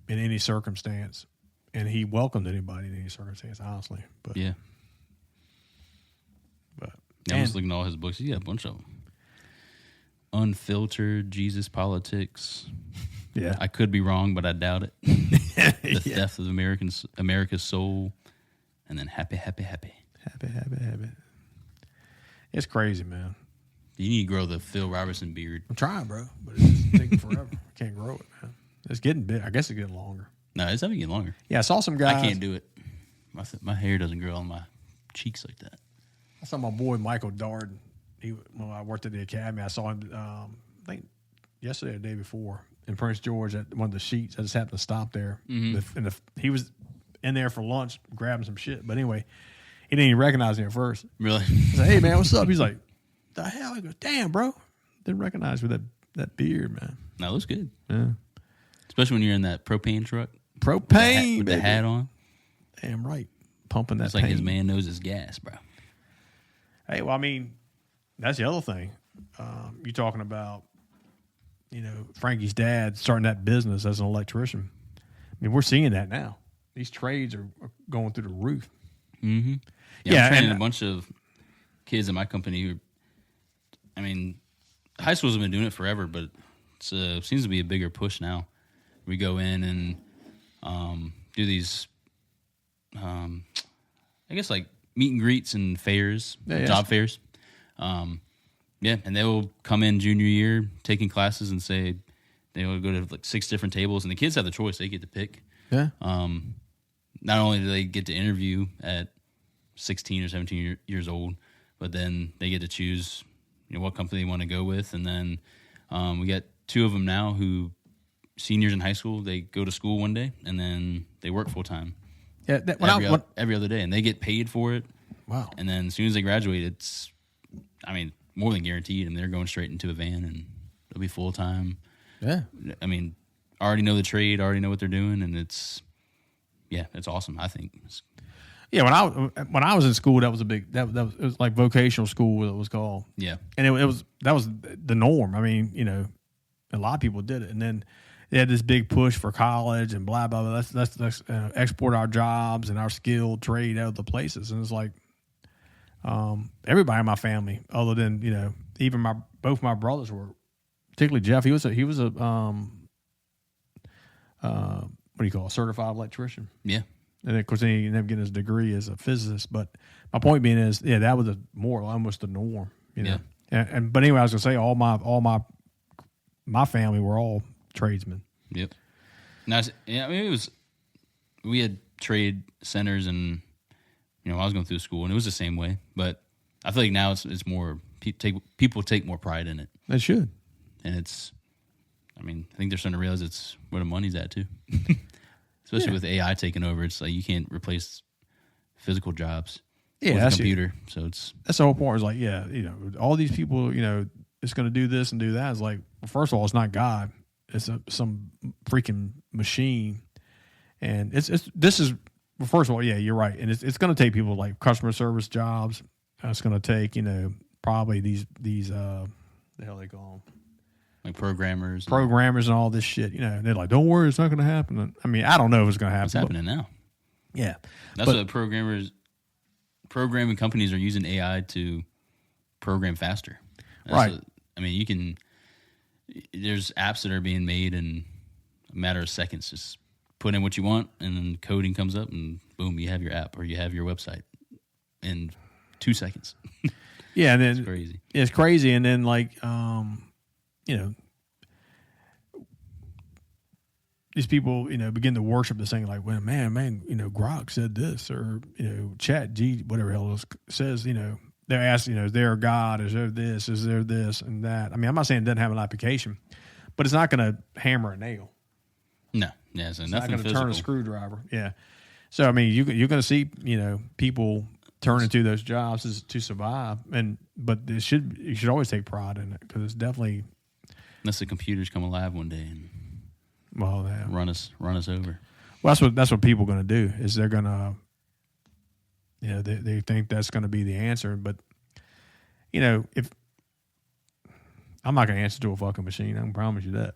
in any circumstance, and he welcomed anybody in any circumstance, honestly. But yeah. I was looking at all his books. He got a bunch of them. Unfiltered Jesus Politics. Yeah. I could be wrong, but I doubt it. The Theft of America's Soul. And then Happy. Happy. It's crazy, man. You need to grow the Phil Robertson beard. I'm trying, bro, but it's just taking forever. I can't grow it, man. It's getting big. I guess it's getting longer. No, it's having to get longer. Yeah, I saw some guys. I can't do it. My hair doesn't grow on my cheeks like that. I saw my boy Michael Darden. When I worked at the academy, I saw him, I think yesterday or the day before in Prince George at one of the sheets. I just happened to stop there. Mm-hmm. He was in there for lunch grabbing some shit. But anyway, he didn't even recognize me at first. Really? I said, "Hey, man, what's up?" He's like, "The hell?" I go, "Damn, bro. Didn't recognize with that beard, man." That looks good. Yeah. Especially when you're in that propane truck. Propane, with the hat on. Damn right. Pumping that It's like pain. his man knows his gas, bro. Hey, well, I mean, that's the other thing. You're talking about, Frankie's dad starting that business as an electrician. I mean, we're seeing that now. These trades are going through the roof. Mm-hmm. Yeah, I'm training and- a bunch of kids in my company who, I mean, high schools have been doing it forever, but it seems to be a bigger push now. We go in and do these, I guess, like meet and greets and fairs, job fairs. And they will come in junior year taking classes and say they will go to like 6 different tables, and the kids have the choice; they get to pick. Yeah. Not only do they get to interview at 16 or 17 years old, but then they get to choose, what company they want to go with, and then we got 2 of them now who seniors in high school. They go to school one day and then they work full time. Yeah. Every other day, and they get paid for it. Wow. And then as soon as they graduate, it's, I mean, more than guaranteed, and they're going straight into a van and they'll be full time. Yeah. I mean, already know the trade, already know what they're doing, and it's awesome. I think. Yeah. When I was in school, that was a big it was like vocational school, it was called. Yeah. And that was the norm. I mean, a lot of people did it, and then they had this big push for college and blah blah blah. Let's export our jobs and our skilled trade out of the places, and it's like everybody in my family, other than even both my brothers were, particularly Jeff. He was a what do you call it, certified electrician. Yeah. And of course, then he ended up getting his degree as a physicist. But my point being is, that was almost the norm. Yeah. But anyway, I was gonna say all my family were all tradesmen. Yep. Now, I mean, we had trade centers, and I was going through school, and it was the same way. But I feel like now it's more people take more pride in it. They should. And I think they're starting to realize it's where the money's at too. Especially with AI taking over, it's like you can't replace physical jobs with a computer. So that's the whole point. Is like, all these people, it's going to do this and do that. It's like, well, first of all, it's not God. It's some freaking machine, and this is first of all, you're right, and it's going to take people like customer service jobs. It's going to take probably these the hell they call them, like programmers and all this shit. They're like, don't worry, it's not going to happen. I mean, I don't know if it's going to happen. It's happening now. Yeah, that's what programming companies are using AI to program faster. Right. You can. There's apps that are being made in a matter of seconds. Just put in what you want, and then coding comes up, and boom, you have your app or you have your website in 2 seconds. Yeah, and then it's crazy. It's crazy, and then these people, begin to worship this thing like, well, man, Grok said this, or Chat G, whatever hell it says, they're asking, is there a God? Is there this and that? I mean, I'm not saying it doesn't have an application, but it's not going to hammer a nail. No, yeah, so it's nothing not going to physical. turn a screwdriver. Yeah. So I mean, you're going to see, people turn into those jobs to survive, but you should always take pride in it, because it's definitely. Unless the computers come alive one day and run us over. Well, that's what people are going to do. Is they're going to. They think that's going to be the answer, but if I'm not going to answer to a fucking machine, I can promise you that.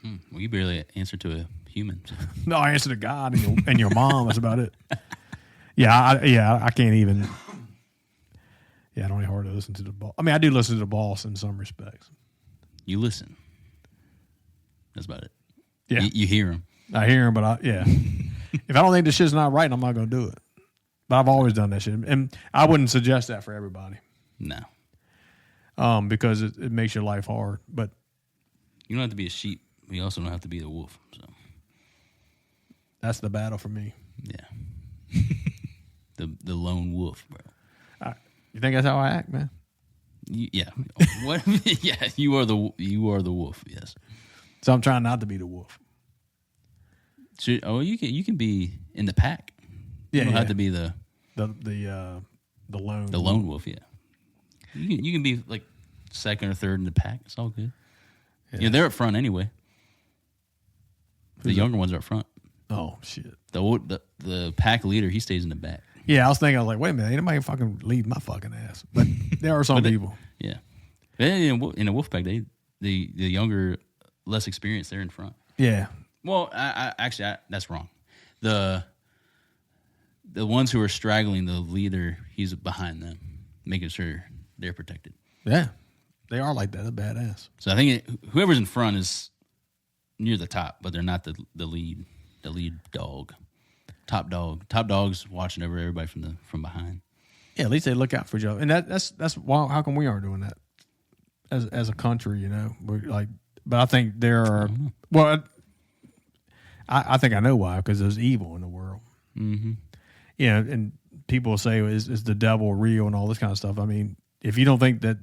Well, you barely answer to a human. So. No, I answer to God and your mom. That's about it. I can't even. Yeah, I don't even hardly listen to the boss. I mean, I do listen to the boss in some respects. You listen. That's about it. Yeah. You hear them. I hear him, but if I don't think this shit's not right, I'm not going to do it. But I've always done that shit. And I wouldn't suggest that for everybody. No. Because it makes your life hard. But You don't have to be a sheep. But you also don't have to be the wolf. So that's the battle for me. yeah. the lone wolf, bro. You think that's how I act, man? Yeah. What? Yeah. You are the wolf. Yes. So I'm trying not to be the wolf. You can be in the pack. Yeah, You don't have to be the lone lone wolf. Yeah. You can be like second or third in the pack. It's all good. Yeah, they're up front anyway. The younger ones are up front. Oh shit. The pack leader, he stays in the back. Yeah, I was like, wait a minute, ain't nobody fucking lead my fucking ass. But there are some people. Yeah. In a wolf pack, the younger, less experienced, they're in front. Yeah. Well, actually, that's wrong. The ones who are straggling, the leader, he's behind them, making sure they're protected. Yeah. They are like that. They're badass. So I think whoever's in front is near the top, but they're not the lead dog. Top dog's watching over everybody from behind. Yeah, at least they look out for each other. And that's why. How come we aren't doing that as a country? You know, we're like. But I think there are. Well, I think I know why, because there's evil in the world. Mm-hmm. Yeah, and people will say, "Is the devil real?" and all this kind of stuff. I mean, if you don't think that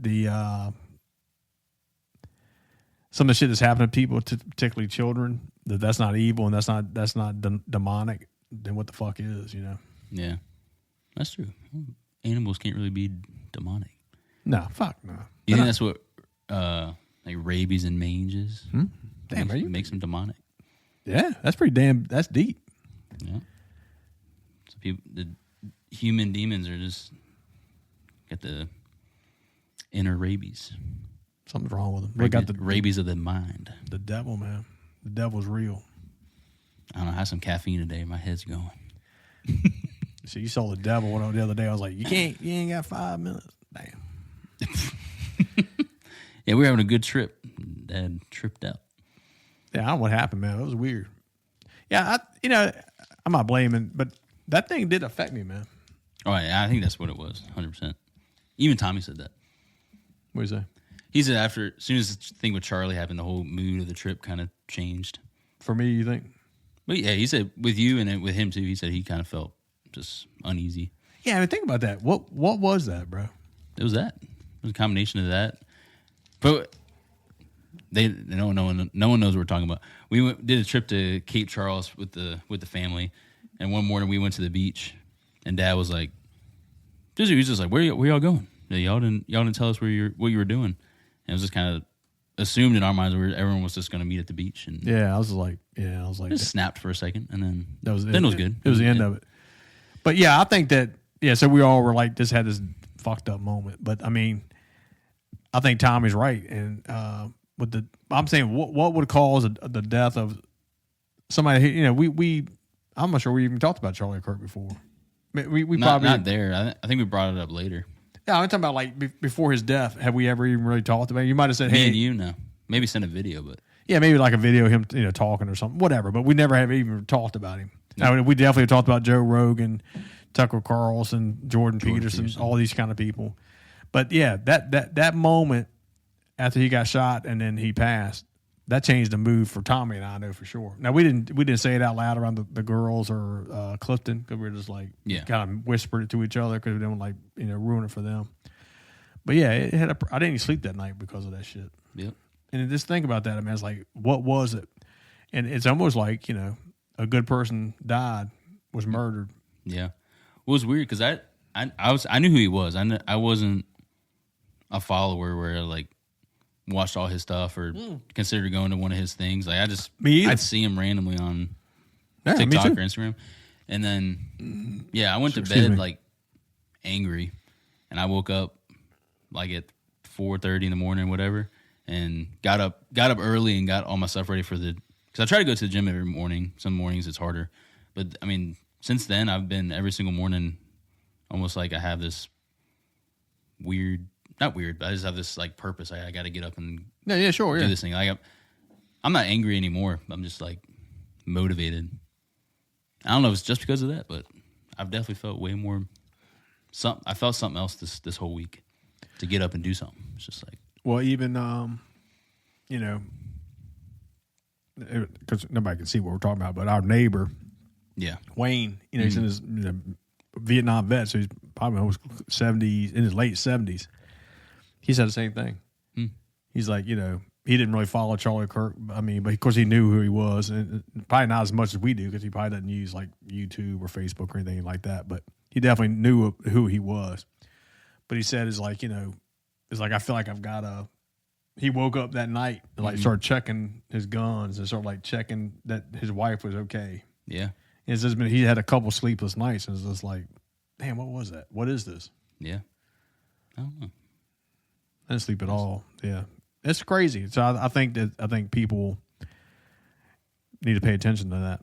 some of the shit that's happening to people, particularly children, that's not evil and that's not demonic, then what the fuck is, you know? Yeah, that's true. Animals can't really be demonic. No, fuck no. You think that's what like rabies and mange is? Damn, makes them demonic. Yeah, that's deep. Yeah. So the human demons are just got the inner rabies. Something's wrong with them. They got the rabies of the mind. The devil, man. The devil's real. I don't know. I had some caffeine today. My head's going. So you saw the devil the other day. I was like, you ain't got 5 minutes. Damn. Yeah, we were having a good trip. Dad tripped out. Yeah, I don't know what happened, man. It was weird. Yeah, I'm not blaming, but that thing did affect me, man. Oh, yeah, I think that's what it was, 100%. Even Tommy said that. What did he say? He said as soon as the thing with Charlie happened, the whole mood of the trip kind of changed. For me, you think? But yeah, he said with you and with him too, he said he kind of felt just uneasy. Yeah, I mean, think about that. What was that, bro? It was that. It was a combination of that. But no one knows what we're talking about. We did a trip to Cape Charles with the family, and one morning we went to the beach, and Dad was like, he was just like, where y'all going? Y'all didn't tell us what you were doing. And it was just kind of assumed in our minds that everyone was just going to meet at the beach. And I was like, just snapped for a second, and then it was good. It was the end of it. But yeah, I think that so we all were like, just had this fucked up moment. But I mean, I think Tommy's right, and I'm saying what would cause the death of somebody? You know, I'm not sure we even talked about Charlie Kirk before. We probably not there. I think we brought it up later. Yeah, I'm talking about like before his death. Have we ever even really talked about it? You might have said, Me and you, no. Maybe send a video, but yeah, maybe like a video of him, talking or something, whatever. But we never have even talked about him. No. I mean, we definitely talked about Joe Rogan, Tucker Carlson, Jordan Peterson, all these kind of people. But yeah, that moment after he got shot and then he passed, that changed the mood for Tommy and I know for sure. Now we didn't say it out loud around the girls or Clifton, because we were just like kind of whispered it to each other because we didn't like ruin it for them. But yeah, I didn't even sleep that night because of that shit. Yep. And just think about that. I mean, it's like, what was it? And it's almost like a good person died, was murdered. Yeah, it was weird because I knew who he was. I wasn't a follower where I like watched all his stuff or considered going to one of his things. Like I'd see him randomly on TikTok or Instagram, and then I went to bed like angry, and I woke up like at 4:30 in the morning, whatever, and got up early and got all my stuff ready for because I try to go to the gym every morning. Some mornings it's harder, but I mean since then I've been every single morning, almost like I have this weird not weird, but I just have this like purpose. I got to get up and Yeah, sure, do yeah. this thing. Like I'm not angry anymore. I'm just like motivated. I don't know if it's just because of that, but I've definitely felt way more. I felt something else this whole week to get up and do something. It's just like, Well, even you know, because nobody can see what we're talking about, but our neighbor yeah, Wayne, he's in his Vietnam vet, so he's probably almost 70s, in his late 70s. He said the same thing. He's like, he didn't really follow Charlie Kirk. I mean, but of course he knew who he was, and probably not as much as we do because he probably doesn't use like YouTube or Facebook or anything like that. But he definitely knew who he was. But he said, it's like I feel like I've got a. He woke up that night and like started checking his guns and sort of like checking that his wife was okay. yeah, It's just been, he had a couple sleepless nights and it's just like, damn, what was that? What is this? yeah. I don't know. I didn't sleep at all. Yeah, it's crazy. So I think people need to pay attention to that.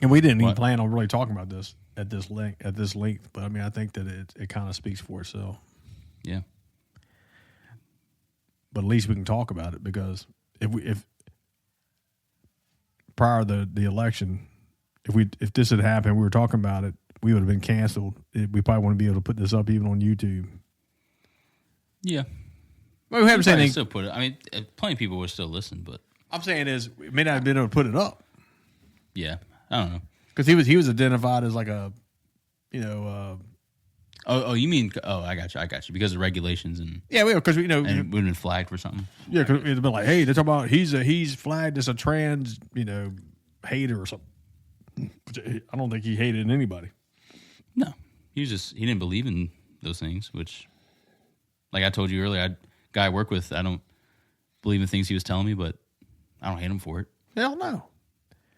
And we didn't even plan on really talking about this at this length, but I mean, I think that it kind of speaks for itself. Yeah. But at least we can talk about it, because if prior to the election, if this had happened, we were talking about it, we would have been canceled. We probably wouldn't be able to put this up even on YouTube. Yeah. Well, we haven't said anything. Still put it. I mean, plenty of people would still listen, but I'm saying is we may not have been able to put it up yeah, I don't know. because he was identified as like a, Oh, you mean? Oh, I got you. Because of regulations and yeah, because and it would have been flagged for something. yeah, because it'd been like, hey, they're talking about he's flagged as a trans, hater or something. I don't think he hated anybody. No, he didn't believe in those things. Which, like I told you earlier, guy I work with, I don't believe in things he was telling me, but I don't hate him for it. Hell no.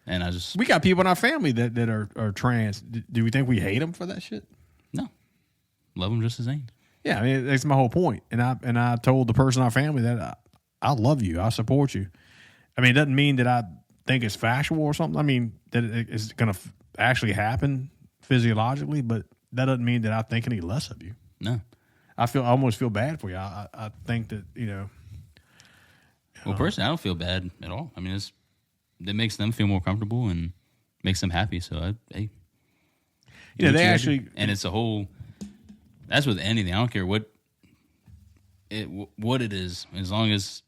And We got people in our family that are trans. Do we think we hate them for that shit? no, love him just the same. Yeah, I mean that's my whole point. And I told the person in our family that I love you, I support you. I mean, it doesn't mean that I think it's factual or something. I mean that it's going to actually happen physiologically, but that doesn't mean that I think any less of you. No. I almost feel bad for you. I think that Well, personally, I don't feel bad at all. I mean, it makes them feel more comfortable and makes them happy. So, hey, they actually, and it's a whole. That's with anything. I don't care what it is. As long as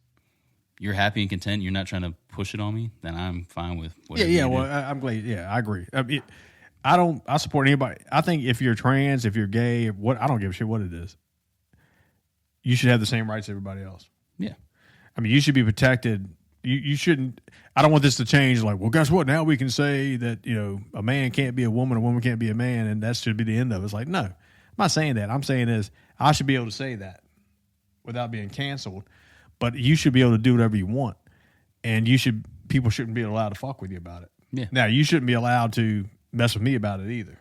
you're happy and content, you're not trying to push it on me, then I'm fine with whatever. Yeah. you Well, do. I'm glad. Yeah, I agree. I mean, I support anybody. I think if you're trans, if you're gay, I don't give a shit what it is. You should have the same rights as everybody else. Yeah. I mean, you should be protected. You shouldn't. I don't want this to change. Like, well, guess what? Now we can say that a man can't be a woman can't be a man, and that should be the end of it. It's like, no, I'm not saying that. I'm saying is I should be able to say that without being canceled. But you should be able to do whatever you want, and people shouldn't be allowed to fuck with you about it. Yeah. Now you shouldn't be allowed to mess with me about it either.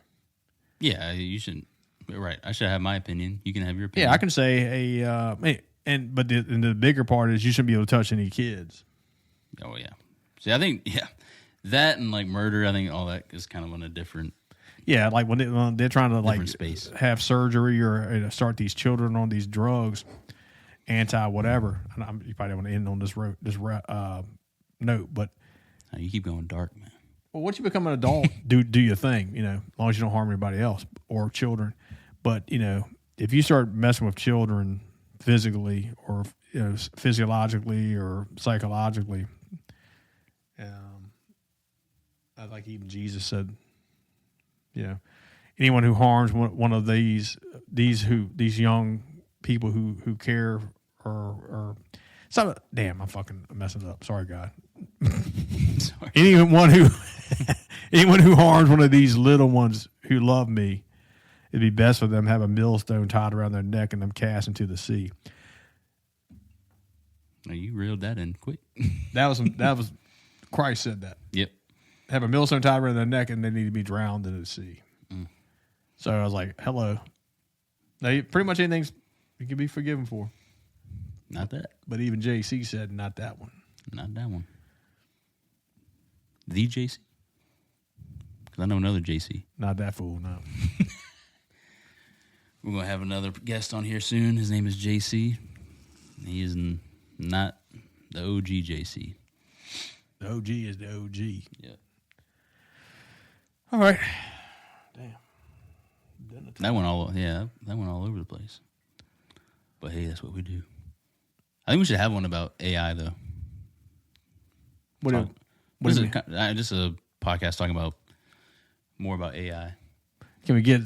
Yeah, you shouldn't. Right. I should have my opinion. You can have your opinion. Yeah, I can say, hey, but the bigger part is you shouldn't be able to touch any kids. Oh yeah. See, I think that and like murder. I think all that is kind of on a different. Yeah, like when they're trying to like space. have surgery or start these children on these drugs, anti whatever. You probably don't want to end on this note, but You keep going dark, man. well, once you become an adult, do your thing. As long as you don't harm anybody else or children. But if you start messing with children physically or physiologically or psychologically, like even Jesus said, anyone who harms one of these young people who care or some. Damn, I'm fucking messing it up. Sorry, God. Sorry. Anyone who harms one of these little ones who love me, it'd be best for them to have a millstone tied around their neck and them cast into the sea. Now you reeled that in quick. That was Christ said that. Yep. Have a millstone tied around their neck and they need to be drowned in the sea. So I was like, hello. Now, pretty much anything you can be forgiven for. Not that. But even JC said, not that one. Not that one. The JC? Because I know another JC. Not that fool, no. We're going to have another guest on here soon. His name is JC. He is not the OG JC. The OG is the OG. Yeah. All right. Damn. That went all over the place. But hey, that's what we do. I think we should have one about AI though. What do you mean? Just a podcast talking about more about AI. Can we get?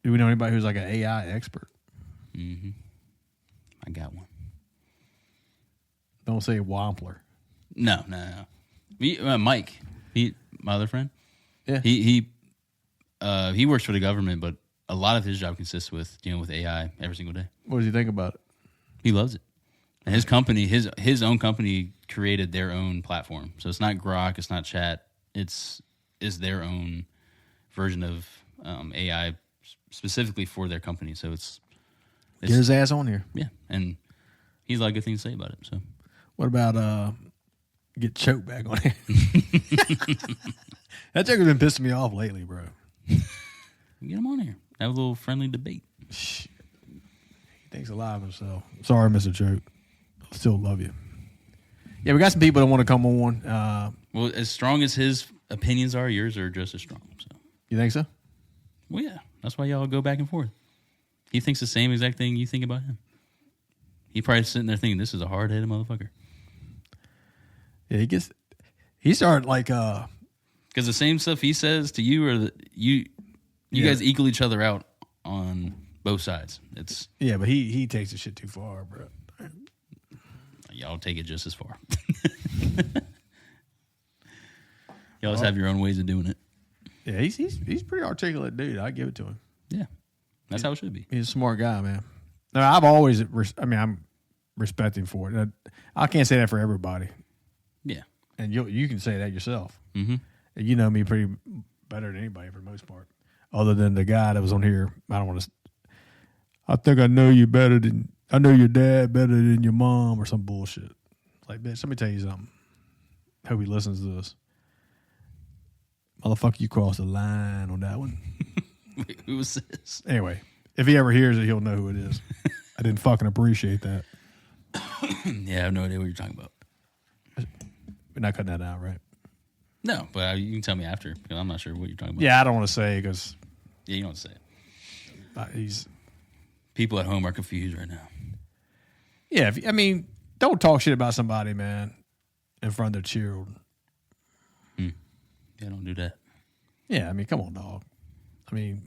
Do we know anybody who's like an AI expert? Mm-hmm. I got one. Don't say Wampler. No. Mike, my other friend. Yeah. He works for the government, but a lot of his job consists with dealing with AI every single day. What does he think about it? He loves it. And his company, his own company, created their own platform. So it's not Grok, it's not Chat. It's their own version of AI specifically for their company. So it's Get his ass on here. Yeah, and he's got good things to say about it. So what about get Choke back on here? That joker's been pissing me off lately, bro. Get him on here. Have a little friendly debate. He thinks a lot of himself. Sorry, Mr. Choke. I still love you. Yeah, we got some people that want to come on. Well, as strong as his opinions are, yours are just as strong. So You think so? Well, yeah. That's why y'all go back and forth. He thinks the same exact thing you think about him. He probably sitting there thinking, this is a hard-headed motherfucker. Yeah, he started like because the same stuff he says to you or you guys equal each other out on both sides. It's but he takes the shit too far, bro. Y'all take it just as far. Y'all just have your own ways of doing it. Yeah, he's pretty articulate dude. I give it to him. Yeah, that's how it should be. He's a smart guy, man. No, I've always, I'm respecting for it. I can't say that for everybody, Yeah. and you can say that yourself. Mm-hmm. And you know me pretty better than anybody for the most part, other than the guy that was on here. I don't want to. I think I know you better than I know your dad better than your mom or some bullshit. Like, bitch, let me tell you something. Hope he listens to this. Motherfucker, you crossed the line on that one. Wait, who was this? Anyway, if he ever hears it, he'll know who it is. I didn't fucking appreciate that. Yeah, I have no idea what you're talking about. We're not cutting that out, right? No, but you can tell me after because I'm not sure what you're talking about. Yeah, I don't want to say because Yeah, you don't have to say it. he's. People at home are confused right now. Yeah, don't talk shit about somebody, man, in front of their children. Yeah, don't do that. Yeah, come on, dog.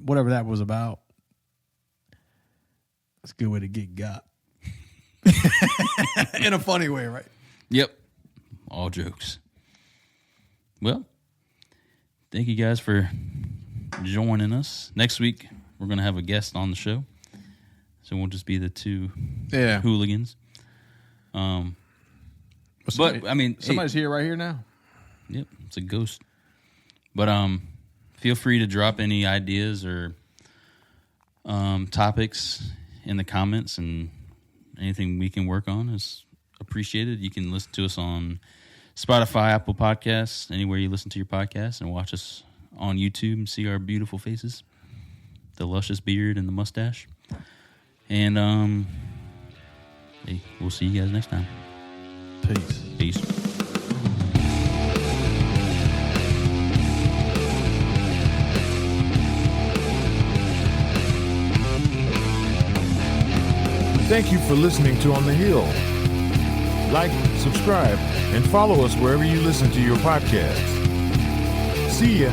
Whatever that was about, that's a good way to get got. In a funny way, right? Yep. All jokes. Well, thank you guys for joining us. Next week, we're going to have a guest on the show. So it won't just be the two hooligans. Somebody's here right here now. Yep, it's a ghost. But feel free to drop any ideas or topics in the comments, and anything we can work on is appreciated. You can listen to us on Spotify, Apple Podcasts, anywhere you listen to your podcast, and watch us on YouTube and see our beautiful faces, the luscious beard and the mustache. And hey, we'll see you guys next time. Peace. Thank you for listening to On the Hill. Like, subscribe, and follow us wherever you listen to your podcasts. See ya.